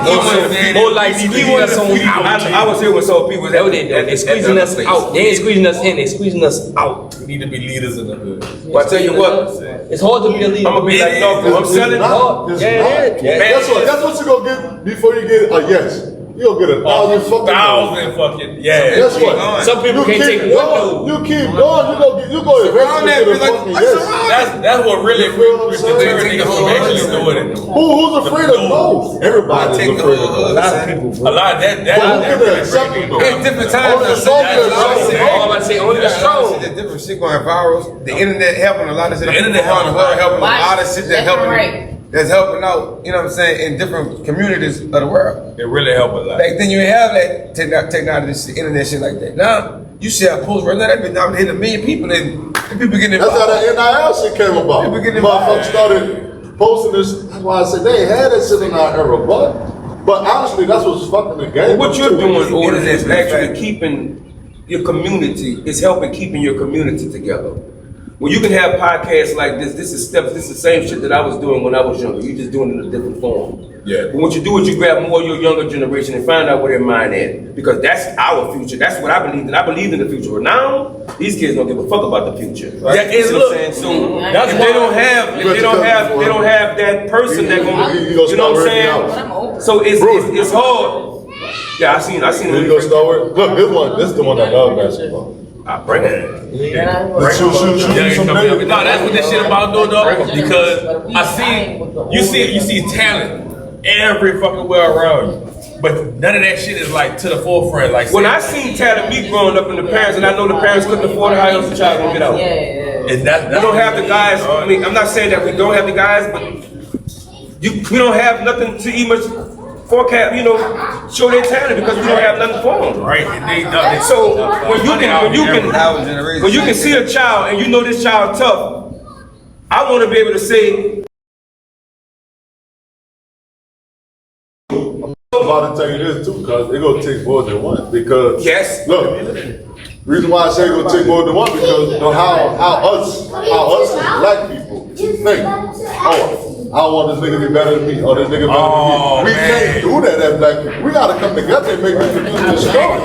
E: More like squeezing us on.
A: I was here when Salt P was
E: That's what they do. They squeezing us out. They ain't squeezing us in. They squeezing us out.
B: We need to be leaders in the hood.
A: But I tell you what,
E: It's hard to be a leader.
A: I'm gonna be like, no, I'm selling hard.
C: That's what you gonna get before you get a yes. You gonna get 1,000 fucking no's.
B: fucking yeah.
C: Guess what?
E: Some people can't take one no.
C: You keep going, you go eventually get a fucking yes.
B: That's what really
C: You feel what I'm saying?
B: niggas from actually doing it.
C: Who's afraid of no? Everybody's afraid of no.
B: A lot of that
C: But who can accept it though?
F: It's different times.
C: Only some can accept it.
E: I'm about to say only the strong.
F: There's different shit going viral. The internet helping a lot of shit.
B: The internet helping
F: a lot of shit
H: Left and
F: helping.
H: right.
F: That's helping out. You know what I'm saying? In different communities of the world.
B: It really help a lot.
F: Back then you ain't have that technology, shit, internet shit like that. Now you see a post right now that been down hitting 1 million people and people getting
C: That's how
F: involved.
C: that NIL shit came about.
F: People getting
C: Motherfuckers
F: involved.
C: started posting this. That's why I said they ain't had that shit in our era, but honestly, that's what's fucking the game.
A: What you're doing, Otis, is
F: Internet.
A: actually keeping your community, it's helping keeping your community together. When you can have podcasts like this is steps, this is the same shit that I was doing when I was younger. You're just doing it in a different form.
B: Yeah.
A: But what you do is you grab more of your younger generation and find out where their mind at. Because that's our future. That's what I believe in. I believe in the future. But now, these kids don't give a fuck about the future.
B: That is
A: You know what I'm saying? So
B: That's
A: if
B: why-
A: they don't have that person that gonna,
C: You gonna
A: you know what I'm
C: start
A: saying?
C: working out.
A: So it's hard. Yeah, I seen
C: You gonna start with? Look, this is the one that loves basketball.
A: I bring it.
C: Shoot.
B: No, that's what this shit about though, because you see talent every fucking where around you. But none of that shit is like to the forefront. Like
A: When I seen talent me growing up and the parents, and I know the parents couldn't afford it, how else the child gonna get out?
B: and
A: We don't have the guys. I mean, I'm not saying that we don't have the guys, but we don't have nothing to even forecast. You know, show their talent because we don't have nothing for them.
B: right, and they
A: So when you can see a child and you know this child tough, I want to be able to say.
C: I'm about to tell you this too, cause it gonna take more than one. Because
A: Yes.
C: look, reason why I say it gonna take more than one because you know how us as black people think. Oh, I want this nigga to be better than me, or this nigga better than me. We can't do that as black people. We gotta come together and make this community strong.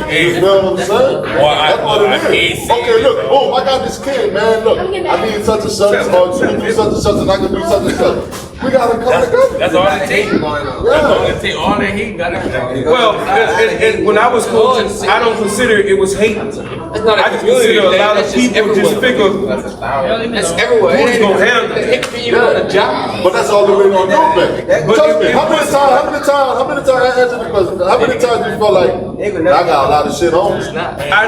C: You know what I'm saying? That's what it is. Okay, look, boom, I got this kid, man. Look, I need such and such, or you do such and such, and I can do such and such. We gotta come together.
B: that's all it takes. That's all it takes. All that heat got it.
A: Well, and when I was coaching, I don't consider it was hate. I just consider a lot of people just figure
E: That's everywhere.
A: who's gonna handle it.
E: It can you on a job.
C: But that's all the way gonna do, man. Trust me. How many times I answered the question? How many times you felt like I got a lot of shit on me?
A: I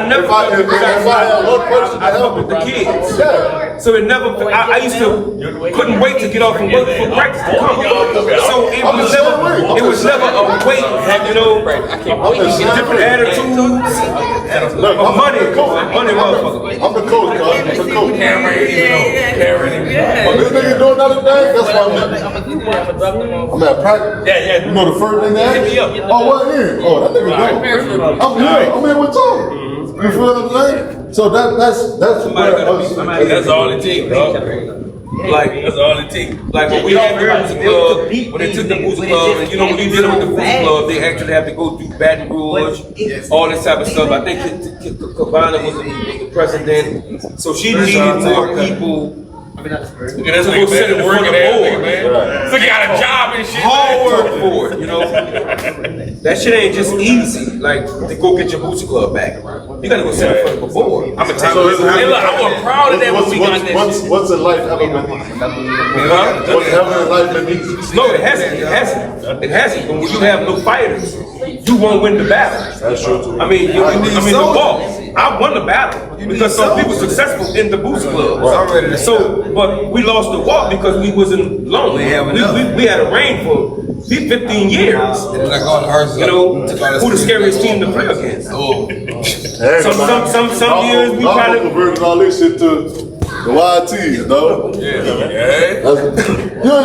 A: never
C: If I had one person to
A: I
C: help
A: help with the
C: me,
A: kids.
C: yeah.
A: So it never. I used to couldn't wait to get off from work for practice to come. So it was never a wait. You know, different attitudes.
C: Look,
A: Money,
C: I'm
A: motherfucker.
C: the coach, cuz. I'm the coach.
B: Karen.
C: Oh, this nigga doing another thing? That's why I'm at practice.
B: Yeah.
C: You know the first thing that?
B: Hit me up.
C: Oh, what here? Oh, that nigga dope. I'm here with y'all. You feel what I'm saying? So that's
A: Somebody
C: where
A: gotta be
C: us.
A: somebody.
B: That's all it takes, bro. Like, that's all it takes. Like, when we had the Booster Club, when they took the Booster Club, and you know, when you dealing with the Booster Club, they actually have to go through Baton Rouge, all this type of stuff. I think Cabana was the president, so she needed more people. Look at this nigga, man, the working ass nigga, man. Look, he got a job and shit.
A: Hard work for it, you know. That shit ain't just easy. Like to go get your Booster Club back. You gotta go sit in front of a board. I'm gonna tell you. Hey, look, I was proud of that when we got that shit.
C: What's in life ever been easy? What's ever in life been easy?
A: No, it hasn't. It hasn't. It hasn't. But when you have no fighters, you won't win the battle.
C: That's true too.
A: I mean, the ball. I won the battle because some people successful in the Boost Club. So, but we lost the walk because we wasn't long. We had a reign for 15 years. You know, who the scariest team to play against? Some years we
C: probably
A: probably.
C: converted all this shit to the YTs, though.
B: Yeah.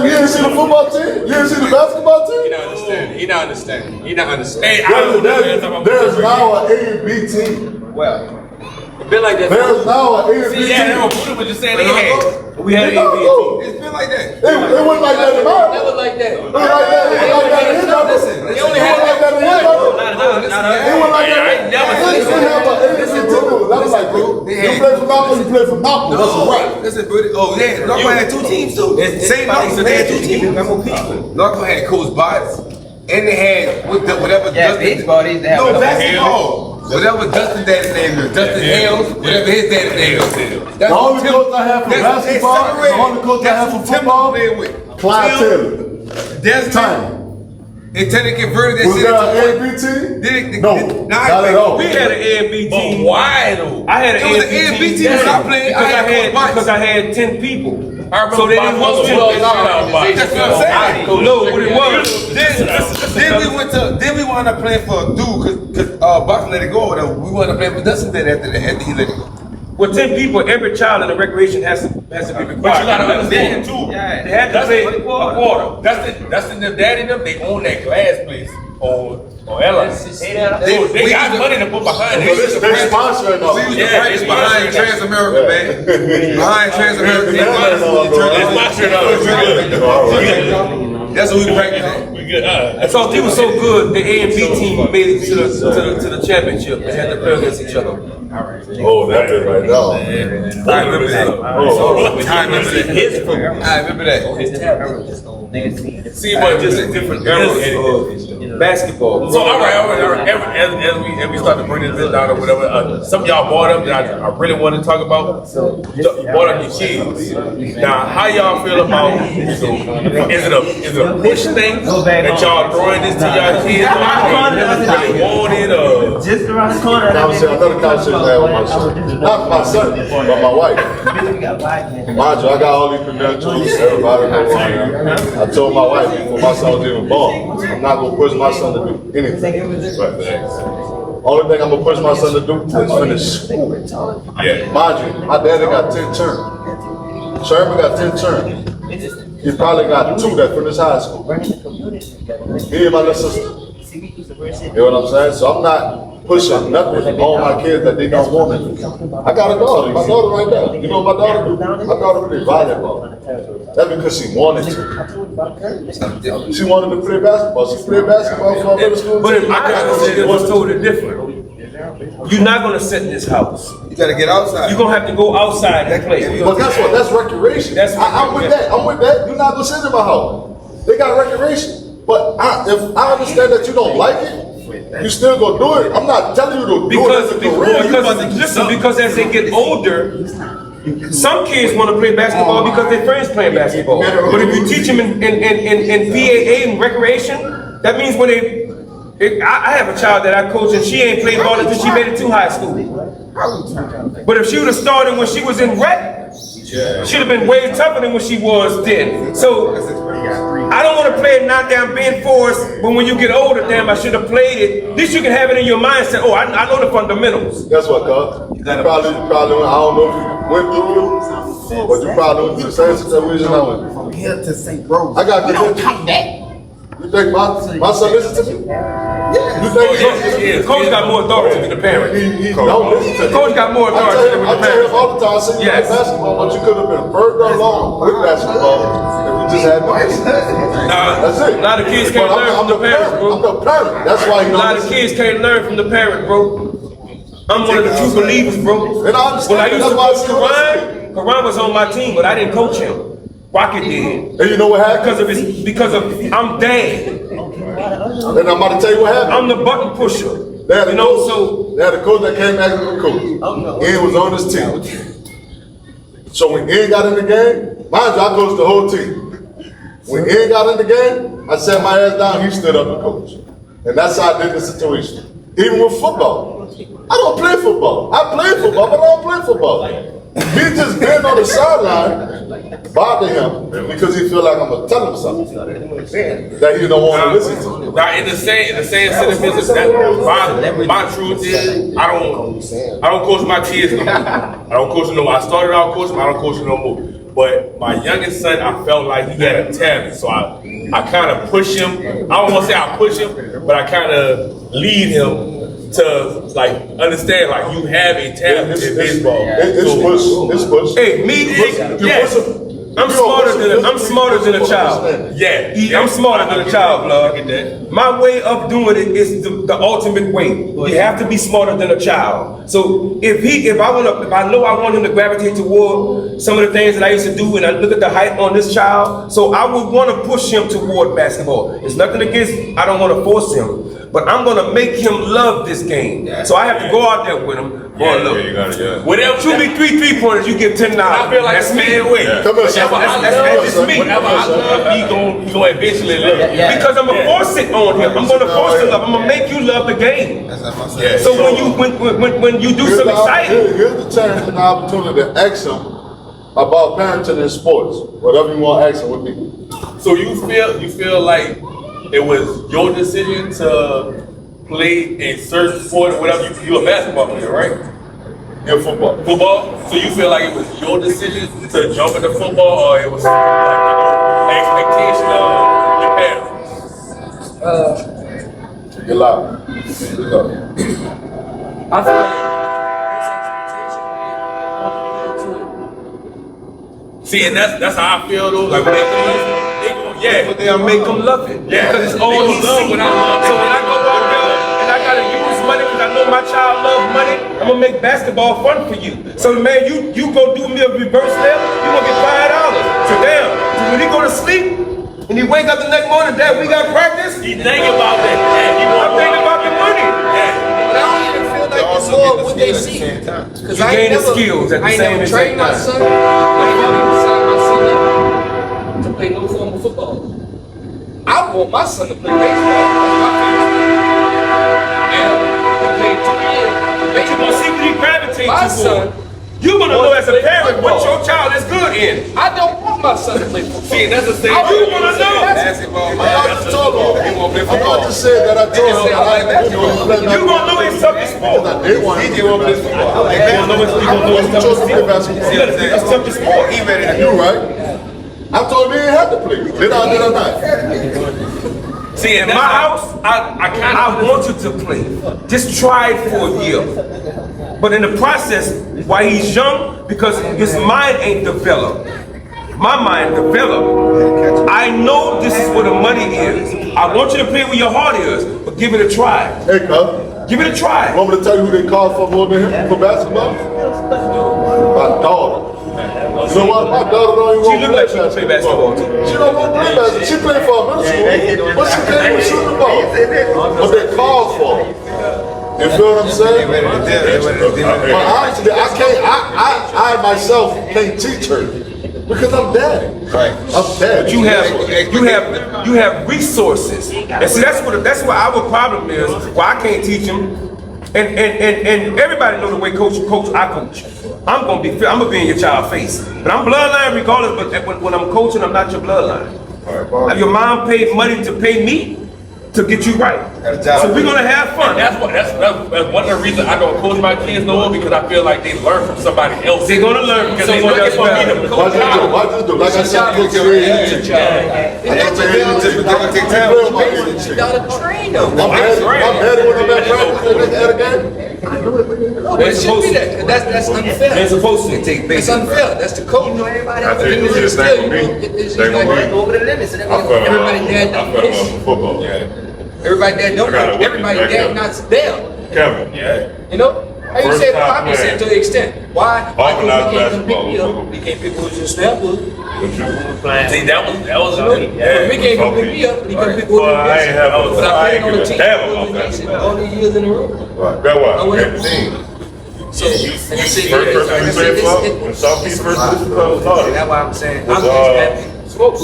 C: You didn't see the football team? You didn't see the basketball team?
E: He not understanding.
B: Hey, I don't know.
C: There's now an A and B team.
E: Well, it's been like that.
C: There's now an A and B team.
B: Yeah, they were just saying they had.
A: We had
F: It's been like that.
C: It wasn't like that in mine.
E: Never like that.
C: It was like that. It was like that in his number.
E: They only
C: It
E: had
C: wasn't like that in his number. It wasn't like that.
B: I ain't never
C: They didn't have an A and B team. That was like, you play for Malcolm, you play for Malcolm. That's a right.
F: Listen, buddy. Oh yeah, Norfolk had two teams too. Same Norfolk, they had two teams. Norfolk had Coach Botts, and they had whatever.
E: Yeah, baseball. They used to have.
F: No basketball. Whatever Dustin daddy's name is, Dustin Hales, whatever his daddy's name is.
C: The only coach I have for basketball, the only coach I have for football, Clyde Taylor.
F: There's
C: Time.
F: And Teddy converted that
C: Was
F: shit
C: there
F: into
C: an A and B team?
F: No,
C: Not at all.
A: We had an A and B team.
B: But why though?
A: I had an
F: It was an A and B team when I played.
A: because I had 10 people. So they didn't want
B: to
A: to.
F: That's what I'm saying.
A: No, what it was.
F: Then we wound up playing for a dude because Buck let it go. We wound up playing for Dustin then after he let it go.
A: With 10 people, every child in the recreation has to be required.
B: But you gotta understand too.
A: They had to play a quarter.
B: That's in the daddy them. They own that glass place on Ella. They got money to put behind it.
C: They sponsoring us.
F: We used to practice behind Transamerica, man. Behind Transamerica. That's what we practiced.
A: So he was so good, the A and B team made it to the championship. They had to play against each other.
C: Oh, that bit right now.
F: I remember that. I remember that.
B: See, but just a different era.
A: Basketball.
B: So all right. As we start to bring this down or whatever, some of y'all brought up that I really want to talk about. Brought up your kids. Now, how y'all feel about? Is it a push thing that y'all throwing this to y'all kids? Really want it or?
I: Just around the corner.
C: Another conversation I had with my son. Not my son, but my wife. Mind you, I got all these credentials, everybody knows who I am. I told my wife before my son was even born, I'm not gonna push my son to do anything. Only thing I'm gonna push my son to do is finish school. Mind you, my daddy got 10 terms. Sherman got 10 terms. He probably got 2 that finished high school. Me and my little sister. You know what I'm saying? So I'm not pushing nothing on my kids that they don't want to do. I got a daughter. My daughter right there. You know what my daughter do? My daughter plays volleyball. That's because she wanted to. She wanted to play basketball. She played basketball for middle school.
A: But in my house, it was totally different. You're not gonna sit in this house.
F: You gotta get outside.
A: You're gonna have to go outside and play.
C: But guess what? That's recreation. I'm with that. I'm with that. You're not gonna sit in my house. They got recreation. But if I understand that you don't like it, you still gonna do it. I'm not telling you to do it as a career.
A: Because as they get older, some kids want to play basketball because their friends play basketball. But if you teach them in PAA and recreation, that means when I have a child that I coach and she ain't played ball until she made it to high school. But if she would have started when she was in rec, she'd have been way tougher than what she was then. So I don't want to play it not down being forced, but when you get older, damn, I should have played it. At least you can have it in your mindset. Oh, I know the fundamentals.
C: Guess what, cuz? You probably, I don't know if you went through it, but you probably went through the same situation I went through.
F: From here to St. Rose.
C: I got credentials. You think my son listen to me? You think
F: Coach got more authority than the parent.
C: he don't listen to you.
F: Coach got more authority than the
C: I tell
F: parent.
C: him all the time, I say you
F: Yes.
C: like basketball, but you could have been further along with basketball if you just had the That's it.
F: A lot of kids can't
C: But
F: learn from the parents,
C: I'm
F: bro.
C: the parent. That's why you
F: A
C: don't
F: lot of
C: listen.
F: kids can't learn from the parent, bro. I'm one of the true believers, bro.
C: And I understand.
F: When I used
C: That's
F: to
C: why I
F: coach
C: still listen.
F: Karan was on my team, but I didn't coach him. Rocket did.
C: And you know what happened?
F: Because of I'm dad.
C: And I'm about to tell you what happened.
F: I'm the button pusher.
C: They had a
F: You know,
C: coach.
F: so
C: They had a coach that came back as a coach. Ian was on his team. So when Ian got in the game, mind you, I coached the whole team. When Ian got in the game, I sat my ass down, he stood up and coached. And that's how I did the situation. Even with football. I don't play football. I play football, but I don't play football. Me just being on the sideline bother him because he feel like I'm gonna tell him something that he don't want to listen to.
B: Now, in the same sentiments, my truth is, I don't coach my kids no more. I don't coach them no more. I started out coaching, I don't coach them no more. But my youngest son, I felt like he had a talent, so I kind of push him. I don't want to say I push him, but I kind of lead him to like understand like you have a talent in baseball.
C: It's push.
F: hey, me, yes. I'm smarter than a child.
B: Yeah,
F: I'm smarter than a child, blood. My way of doing it is the ultimate way. You have to be smarter than a child. So if I know I want him to gravitate toward some of the things that I used to do, and I look at the height on this child, so I would want to push him toward basketball. It's nothing against. I don't want to force him. But I'm gonna make him love this game. So I have to go out there with him. Whatever, shoot me 3 3-pointers, you get $10.
B: I feel like
F: that's me.
C: Come on, son.
F: That's me.
B: Whatever I love, he gonna eventually love it.
F: Because I'm gonna force it on him. I'm gonna force the love. I'm gonna make you love the game.
B: Yeah.
F: So when you do something exciting,
C: Here's the chance and the opportunity to ask him about parenting in sports. Whatever you want to ask him with me.
B: So you feel like it was your decision to play a certain sport or whatever. You're a basketball player, right?
C: In football.
B: Football. So you feel like it was your decision to jump into football, or it was like an expectation of your parents?
C: You're loud.
E: I feel like
B: See, and that's how I feel though. Like when they go, yeah,
F: but they'll make them love it.
B: yeah,
F: Because it's all he
B: love
F: sees.
B: when I love.
F: So when I go out there and I gotta use money because I know my child loves money, I'm gonna make basketball fun for you. So man, you go do me a reverse left, you gonna get $5. So damn, so when he go to sleep and he wake up the next morning, Dad, we got practice.
B: He think about that. Yeah,
F: I'm thinking about the money.
B: Yeah.
E: But I don't even feel like it's more what they see. Because
F: You gain the skills at the
E: I ain't
F: same
E: never
F: exact
E: trained my
F: time.
E: son. I ain't never designed my son up to play no form of football. I want my son to play baseball. That's my favorite. And he played 2 years.
F: But you gonna see what he gravitates
E: My
F: to.
E: son
F: You gonna know as a parent what
E: football.
F: your child is good in.
E: I don't want my son to play football.
B: See, that's the same.
F: You wanna know.
B: Basketball,
C: I just told him.
B: He won't play
C: I
B: football.
C: just said that I told him.
F: You gonna know it's tough to sport.
C: They want him to play basketball.
F: You gonna know it's tough to
C: chose to play
F: sport.
C: basketball.
F: It's tough to sport.
B: He ready to
C: You right. I told him he didn't have to play. Did I not?
B: see.
F: In my house, I want you to play. Just try it for a year. But in the process, while he's young, because his mind ain't developed, my mind developed. I know this is where the money is. I want you to play where your heart is, but give it a try.
C: Hey, cuz.
F: Give it a try.
C: Want me to tell you who they called for more than him for basketball? My daughter. You know what? My daughter don't even
F: She
C: want to
F: look like she can play basketball too.
C: She don't want to play basketball. She played for middle school, but she can't even shoot the ball. But they called for her. You feel what I'm saying? But honestly, I can't. I myself can't teach her because I'm dead.
F: Right.
C: I'm dead.
F: You have resources, and see that's what our problem is. Why I can't teach them, and everybody know the way coach. I coach. I'm gonna be in your child's face, but I'm bloodline regardless. But when I'm coaching, I'm not your bloodline. Have your mom paid money to pay me? to get you right. So we're gonna have fun.
B: That's one of the reasons I don't coach my kids no more, because I feel like they learn from somebody else.
F: They're gonna learn
B: because
F: from
B: they
F: somebody
B: looking
F: else.
B: for me to coach.
C: Watch this dude. Like I said, coach
E: You gotta train them.
C: I'm better when I'm at practice at a game.
E: It should be that. That's unfair.
F: They're supposed to.
E: It's unfair. That's the coach.
C: I tell you, this is thing for me. Thing for me.
E: Over the limits. And
C: I fell
E: everybody there
C: I
E: don't
C: fell in
E: push.
C: love with football.
E: Everybody there don't.
C: I gotta work
E: Everybody
C: it back
E: there
C: up.
E: not there.
C: Kevin.
E: You know? How you
C: First
E: say
C: time
E: Bobby said to the extent. Why?
C: Organized
E: We can't
C: basketball.
E: compete, we can't pick who's your snapper.
B: See, that was
E: We can't come pick me up. We can pick who's
C: Well, I ain't have a-
E: But I
C: I
E: played
C: ain't
E: on the
C: give a
E: team.
C: damn about that.
E: All these years in a row.
C: That
E: I
C: was
E: went-
C: 15.
E: So, and I say,
C: First person we played for, when Southeast first person was started.
E: that's why I'm saying,
C: Was,
E: I'm just happy. Smoke, man.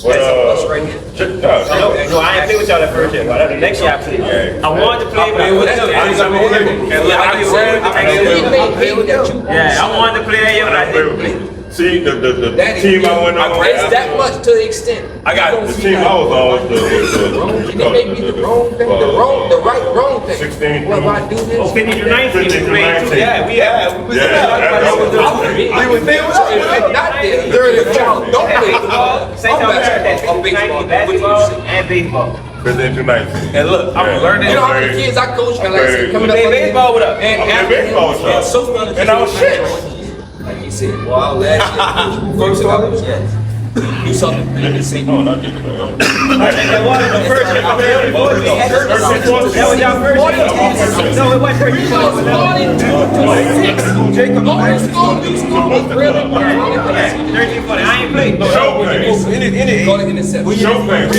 C: But,
E: That's us right here.
C: check it out.
I: No, I ain't play with y'all that first year, but the next year I played. I wanted to play, but I couldn't. Yeah, I wanted to play that year, but I didn't play.
C: See, the
E: That is-
C: team I went on.
E: It's that much to the extent.
B: I got
C: The team I was on was
E: They make me the wrong thing, the right wrong thing.
C: 16
E: Well, if I do this,
I: Oh, 50 to 19 we
C: 50 to
I: played too.
C: 19.
I: Yeah, we
C: Yeah, that was
E: I would think if not there, they're in the child. Don't play.
I: St. Thomas had that 50 to 19 basketball and baseball.
C: 15 to 19.
B: And look, I'm learning.
E: You know how many kids I coach, and like I said, coming up
I: Play
E: on
I: baseball with us.
E: and
C: Okay,
E: after
C: baseball was
E: and
C: up.
E: so many
C: And I was
E: kids,
C: shit.
E: like he said, well, last year, first college, do something big and say,
C: No, not just that.
I: That was the first year. That was y'all first year. No, it wasn't first year.
E: Jacob, really?
I: 13, 40. I ain't played.
C: Show face.
E: Go to intercept.
C: Show face.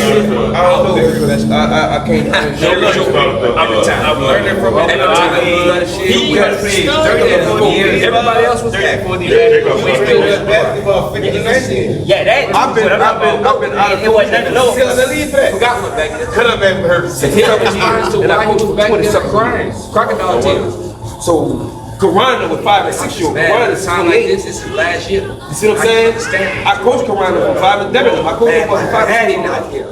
F: I can't.
B: I'm learning from it every time.
I: He got played 30 and 40 years.
E: Everybody else was
I: 30 and 40
C: Yeah,
I: years.
C: Jacob.
I: We still
F: Basketball 50 to 19.
I: Yeah, that.
F: I've been out of
I: It wasn't nothing low.
F: Still in the lead back.
E: Forgot one back then.
F: Could have been hurt.
E: He told his friends to why he was back there. Crocodile tears.
F: So Karana was 5 and 6 year old.
E: Man,
F: Karana
E: at a
F: is
E: time like
F: 28.
E: this is last year.
F: You see what I'm saying? I coached Karana from 5 and Debenham. I coached him from 5 and 6
E: not here.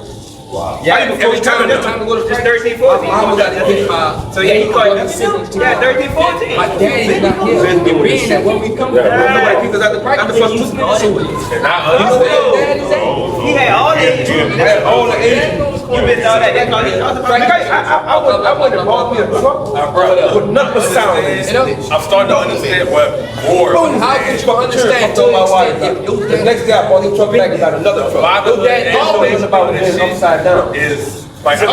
F: Yeah, even
E: Every
F: coached
E: time
F: Debenham.
E: it's time to go to
I: It's
E: practice,
I: 13, 14.
E: my mama got to get my.
I: So yeah, he called
E: my siblings to
I: Yeah,
E: my-
I: 13, 14.
E: My daddy's not here. And being that when we come back,
F: Because at the first 2 minutes,
E: you know where daddy's at?
I: He had all the age.
F: at all the ages.
I: You missed all that. That's all he talked about.
F: I wouldn't involve me in trouble with nothing but sound.
E: You know?
B: I'm starting to understand what war.
E: How could you understand to
F: Told my
E: the
F: wife,
E: extent if your
F: the
E: dad
F: next guy bought his truck back and got another truck.
B: Fatherhood
E: dad
B: and
E: always
B: shit
F: about it upside down.
B: is like I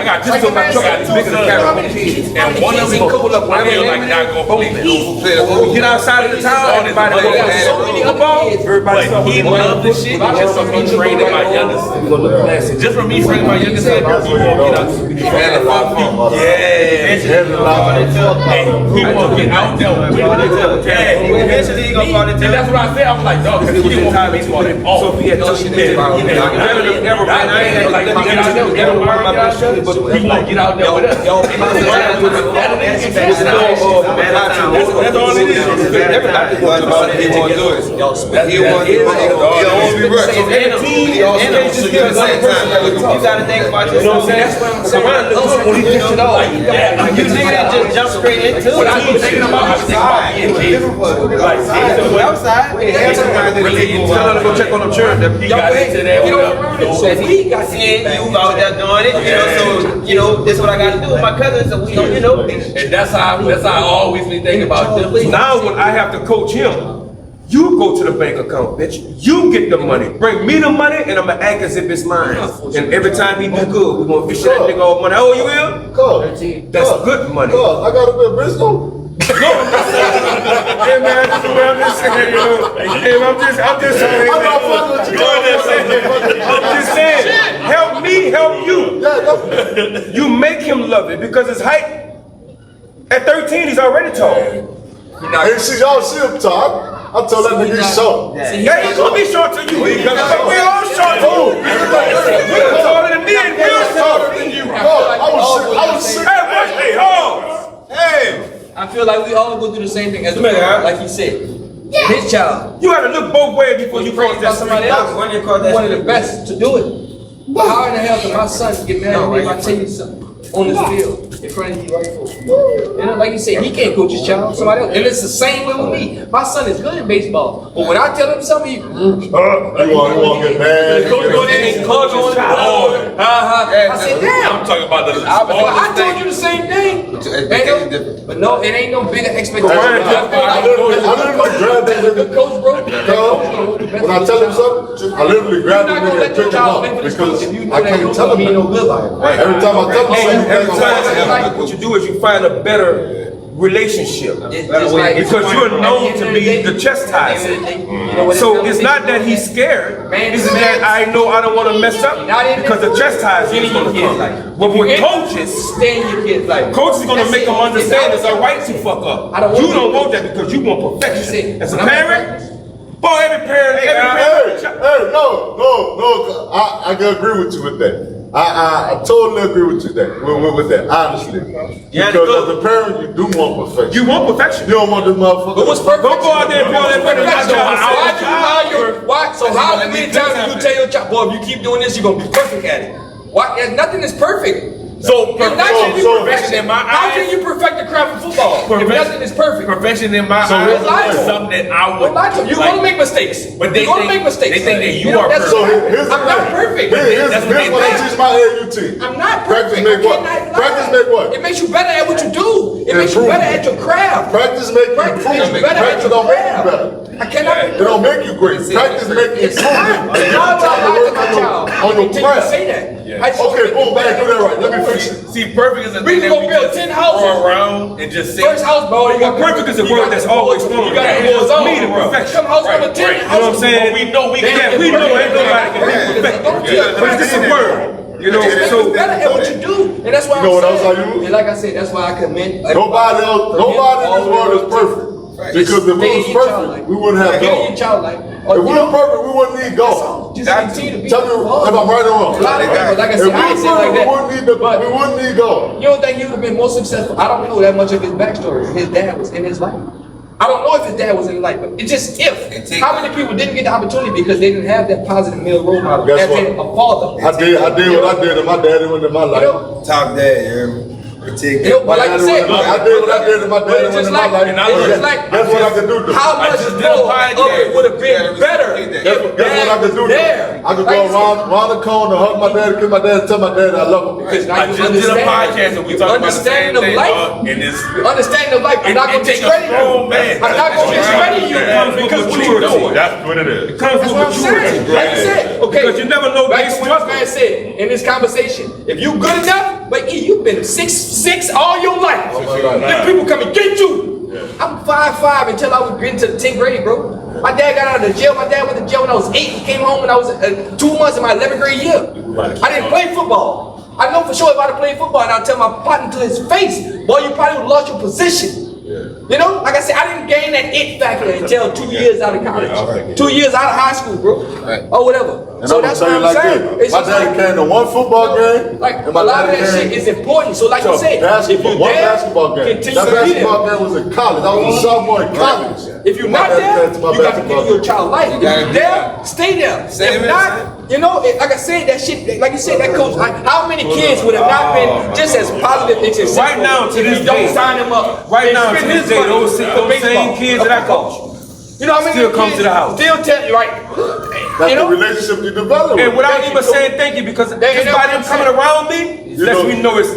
B: got just so my truck got bigger than kids, and one of them pull up. I feel like not gonna play.
F: When we get outside of the town, everybody
E: But
F: got
E: so many other kids.
F: Everybody
B: But he loved this shit just from me training my youngest son. Just from me training my youngest son, he won't get out. And he won't get out there with it.
I: Eventually he gonna fall into
B: And that's what I said. I'm like, dog, because he didn't want me to be
F: So
B: off.
F: if he had touched it,
B: He won't get out there with us. That's all it is.
F: Everybody wants about it. He won't do it. He won't do it.
I: You gotta think about
F: You know what I'm saying?
I: yourself.
F: That's what I'm saying. Look, when he gets it all.
I: You nigga that just jump straight into it.
B: What I was thinking about, I was thinking about being Jason. Like,
F: Outside. Tell her to go check on them children.
B: he got into that with
E: So we got to
I: And
E: get
I: you out there doing it, so this is what I gotta do with my cousins, so we
B: and that's how I always be thinking about them.
F: Now when I have to coach him, you go to the bank account, bitch. You get the money. Bring me the money, and I'ma act as if it's mine. And every time he do good, we gonna fish that nigga all money. Oh, you will?
C: Cuz,
F: That's good money.
C: I got a bit of Bristol.
F: Hey man, I'm just saying, you know. Hey, I'm just saying.
C: I'm not fucking with you.
F: I'm just saying. Help me, help you.
C: Yeah,
F: You make him love it because his height. At 13, he's already tall.
C: Hey, see, y'all see him talk. I told that nigga he's short.
F: Yeah, he's gonna be short to you. But we all short to you. We're taller than me, and we're taller than you.
C: I was sick.
F: Hey, what's the odds? Hey,
E: I feel like we all go through the same thing as
F: Man,
E: well, like you said. His child.
F: you gotta look both ways before you cross
E: About
F: that
E: somebody
F: street.
E: else. One of the best to do it. But how in the hell can my son get mad at me if I tell you something on this field in front of you right before? You know, like you said, he can't coach his child, somebody else. And it's the same way with me. My son is good in baseball, but when I tell him something, he
C: You want to get mad?
E: the coach go there and hug on the I said, damn.
B: I'm talking about the.
E: I told you the same thing. But no, it ain't no bigger expectation.
C: I literally grabbed that nigga.
E: Coach, bro.
C: When I tell him something, I literally grab him and pick him up because I can't tell him that. Every time I tell him something,
F: Every time, what you do is you find a better relationship because you're known to be the chastiser. So it's not that he's scared. It's that I know I don't want to mess up because the chastiser is going to come. But with coaches, coaches are going to make them understand it's all right to fuck up. You don't want that because you want perfection. As a parent, boy, every parent.
C: Hey, no. I can agree with you with that. I totally agree with you with that, honestly. Because as a parent, you do want perfection.
F: You want perfection.
C: You don't want this motherfucker.
E: But what's perfect?
F: Don't go out there and blow that
E: So how many times do you tell your child, boy, if you keep doing this, you're going to be perfect at it? Why? Nothing is perfect.
B: So perfection in my eyes.
E: How can you perfect the craft of football if nothing is perfect?
B: Perfection in my eyes is something that I would.
E: You're going to make mistakes.
B: But they
E: going to make mistakes.
B: They think that you are perfect.
C: So here's
E: I'm not perfect.
C: Here's what I teach my AUT.
E: I'm not
C: Practice
E: perfect.
C: make what? Practice make what?
E: It makes you better at what you do. It makes you better at your craft.
C: Practice make you
E: Practice makes you
C: improve.
E: better at
C: Practice
E: your
C: don't make you
E: craft.
C: better.
E: I cannot.
C: It don't make you great. Practice make you improve.
E: It's not about lying to my child.
C: On your
E: Until you
C: craft.
E: say that.
C: Okay, boom, man, do that right. Let me fix it.
B: See, perfect is a
E: We
B: thing
E: can
B: that
E: go
B: we
E: build
B: just
E: 10 houses.
B: throw around and just say.
E: First house, bro. You got
F: Perfect is a word that's always flowing.
E: You got to
F: It's
E: build
F: me to perfection.
E: Come house number 10.
F: You know what I'm saying?
B: We know we
F: Yeah,
B: can.
F: we know ain't nobody can be perfect. But it's just a word. You know,
E: So better at what you do, and that's why.
C: You know what else I
E: saying,
C: use?
E: and like I said, that's why I commend.
C: Nobody in this world is perfect. Because if we was perfect, we wouldn't have golf. If we were perfect, we wouldn't need golf.
E: Just continue to be.
C: Tell me if I'm right or wrong.
E: A lot of people, like I
C: If
E: said,
C: we
E: I
C: were
E: ain't say it like
C: perfect,
E: that.
C: we wouldn't need golf.
E: You don't think he would have been more successful? I don't know that much of his backstory. His dad was in his life. I don't know if his dad was in his life, but it's just if. How many people didn't get the opportunity because they didn't have that positive male role model
C: Guess
E: as
C: what?
E: in a father?
C: I did what I did, and my daddy went in my
E: You
C: life.
E: know?
G: Top dad, you hear me?
E: You know, but like I said,
C: I did what I did, and my
E: but
C: daddy
E: it's
C: went
E: just
C: in my
E: like,
C: life.
E: it's just like,
C: That's what I could do.
E: how much more of it would have been better if
C: Guess what I
E: dad
C: could
E: was
C: do?
E: there.
C: I could
E: Like
C: go
E: you said,
C: around the corner, hug my daddy, kiss my daddy, tell my daddy I love him.
E: because now
B: I
E: you
B: just did a
E: understand.
B: podcast and we talking about the same
E: Understanding of
B: thing.
E: life.
B: And this.
E: Understanding of life. I'm not going to
B: It takes a
E: discredit
B: strong
E: you.
B: man.
E: I'm not going to discredit you because what you know.
B: That's what it is.
F: it comes
E: That's
F: with
E: what I'm saying.
F: maturity.
E: Like I said, okay.
F: Because you never know
E: Back
F: they
E: to what
F: struggle.
E: this man said in this conversation. If you good enough, but you've been 6'6" all your life. Then people come and get you. I'm 5'5" until I was getting to the 10th grade, bro. My dad got out of jail. My dad went to jail when I was 8. He came home when I was 2 months in my 11th grade year. I didn't play football. I know for sure if I'd have played football and I'd tell my partner to his face, boy, you probably would have lost your position. You know, like I said, I didn't gain that it factor until 2 years out of college, 2 years out of high school, bro, or whatever.
C: And
E: So
C: I'm
E: that's
C: gonna
E: what
C: tell
E: I'm
C: you
E: saying.
C: like
E: It's
C: this. My
E: just
C: daddy
E: like,
C: came to one football game,
E: like
C: and
E: a
C: my
E: lot of
C: daddy
E: that shit
C: came
E: is important. So like you said, if
C: basketball,
E: you're
C: one
E: there,
C: basketball game.
E: continue
C: That
E: to be
C: basketball
E: there.
C: game was in college. I was a sophomore in college.
E: If you're
C: My
E: not
C: daddy
E: there,
C: came to my
E: you got to
C: basketball
E: give your
C: game.
E: child life. If you're there, stay there. If not, you know, like I said, that shit, like you said, that coach, like how many kids would have not been just as positive and successful
F: Right now, to
E: if
F: this
E: you don't
F: day,
E: sign them up?
F: Right
E: and
F: now, to
E: spend
F: this
E: his
F: day,
E: money
F: those
E: for baseball.
F: same kids that I coach
E: You know what I mean?
F: still come to the house.
E: Still tell you, right?
C: That's
E: You know?
C: the relationship you develop.
F: And without even saying thank you, because just by them coming around me, lets me know it's.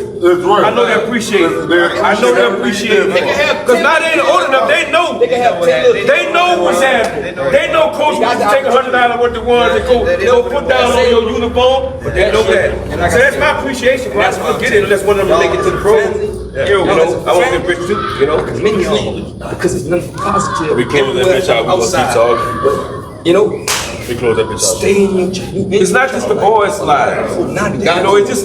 C: right.
F: I know they appreciate it. I know they appreciate
E: They can
F: it.
E: have
F: Because now they ain't old enough, they know.
E: They can have 10 little
F: They know what's happening. They know Coach wants to take $100 worth of ones and go put down on your uniform, but they know that. So that's my appreciation. Bro. I just forget it unless one of them make it to the pro. You know, I want to be rich too. You know,
E: because it's nothing positive.
B: We close that bitch out. We gonna keep talking.
E: You know,
B: We close that bitch out.
E: stay in your child.
F: it's not just the boys' lives. You know, it's just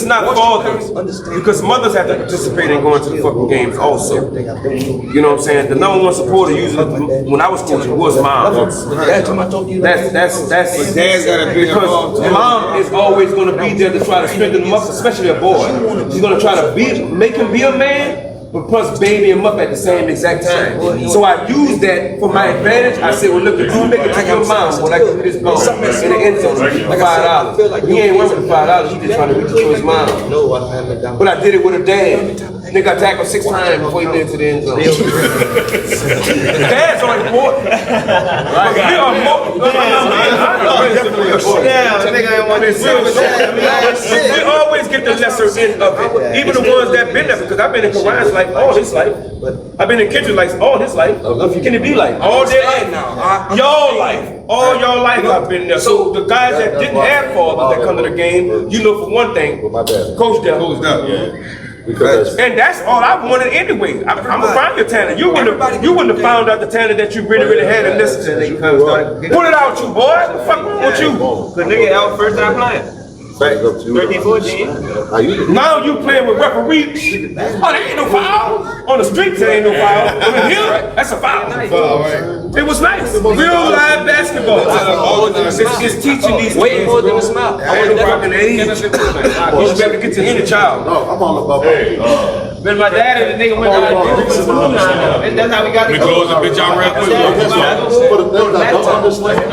F: not fathers. Because mothers have to participate in going to the fucking games also. You know what I'm saying? The number one supporter usually when I was coaching was mom. That's
G: Dad's got a big
F: because mom is always gonna be there to try to strengthen him up, especially a boy. She's gonna try to make him be a man. but plus baby him up at the same exact time. So I used that for my advantage. I said, well, look, if you make it to your mom, when I give you this ball in the end zone, $5. He ain't worth the $5. He just trying to reach it to his mom. But I did it with a dad. Nigga got tackled 6 times before he made it to the end zone. Dads are important. We are more. We always get the lesser end of it. Even the ones that been there, because I've been in Karan's life all his life. I've been in Kendrick's life all his life. Can it be like all their life now? Y'all life. All your life I've been there. So the guys that didn't have fathers that come to the game, you know for one thing, coach them. And that's all I wanted anyway. I'm gonna find your talent. You wouldn't have found out the talent that you really had in this. Pull it out, you boy. What the fuck wrong with you?
I: Cause nigga, our first time playing. 13, 14.
F: Now you playing with referees. Oh, there ain't no foul. On the streets, there ain't no foul. But in here, that's a foul. It was nice. Real live basketball. It's teaching these
E: Way more than a smile.
F: I want to rock in the age. You should be able to get to any child.
C: No, I'm all about that.
I: But my dad and the nigga went out and did school now. That's how we got the
B: close the bitch out real quick.
C: For the things I don't understand.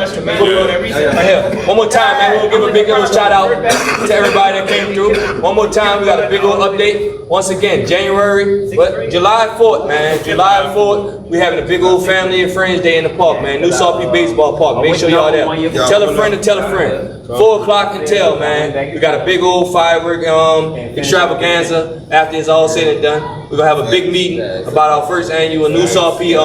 E: Right here. One more time, man. We'll give a big little shout out to everybody that came through. One more time, we got a big old update. Once again, July 4th, man. July 4th, we having a big old family and friends day in the park, man. New Saltpeter Baseball Park. Make sure y'all there. Tell a friend to tell a friend. 4 o'clock until, man. We got a big old firework extravaganza after it's all said and done. We're gonna have a big meeting about our first annual New Saltpeter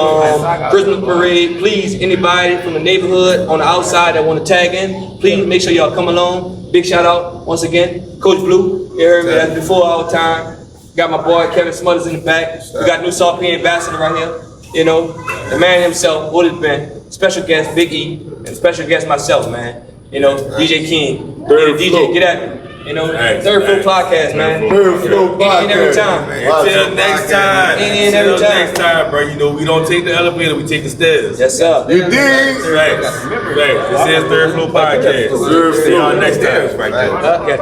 E: Christmas parade. Please, anybody from the neighborhood on the outside that want to tag in, please make sure y'all come along. Big shout out once again, Coach Blue. You heard me, that's before our time. Got my boy Kevin Smothers in the back. We got New Saltpeter ambassador right here. You know, the man himself, what it's been. Special guest Big E, and special guest myself, man. You know, DJ King. DJ, get at me. You know, Third Floor Podcast, man.
C: Third Floor Podcast.
E: Every time.
B: Until next time.
E: Until
B: next time, bro. You know, we don't take the elevator, we take the stairs.
E: Yes, sir.
C: You dig?
B: Right. This is Third Floor Podcast. See y'all next time. Right there.
E: Yeah.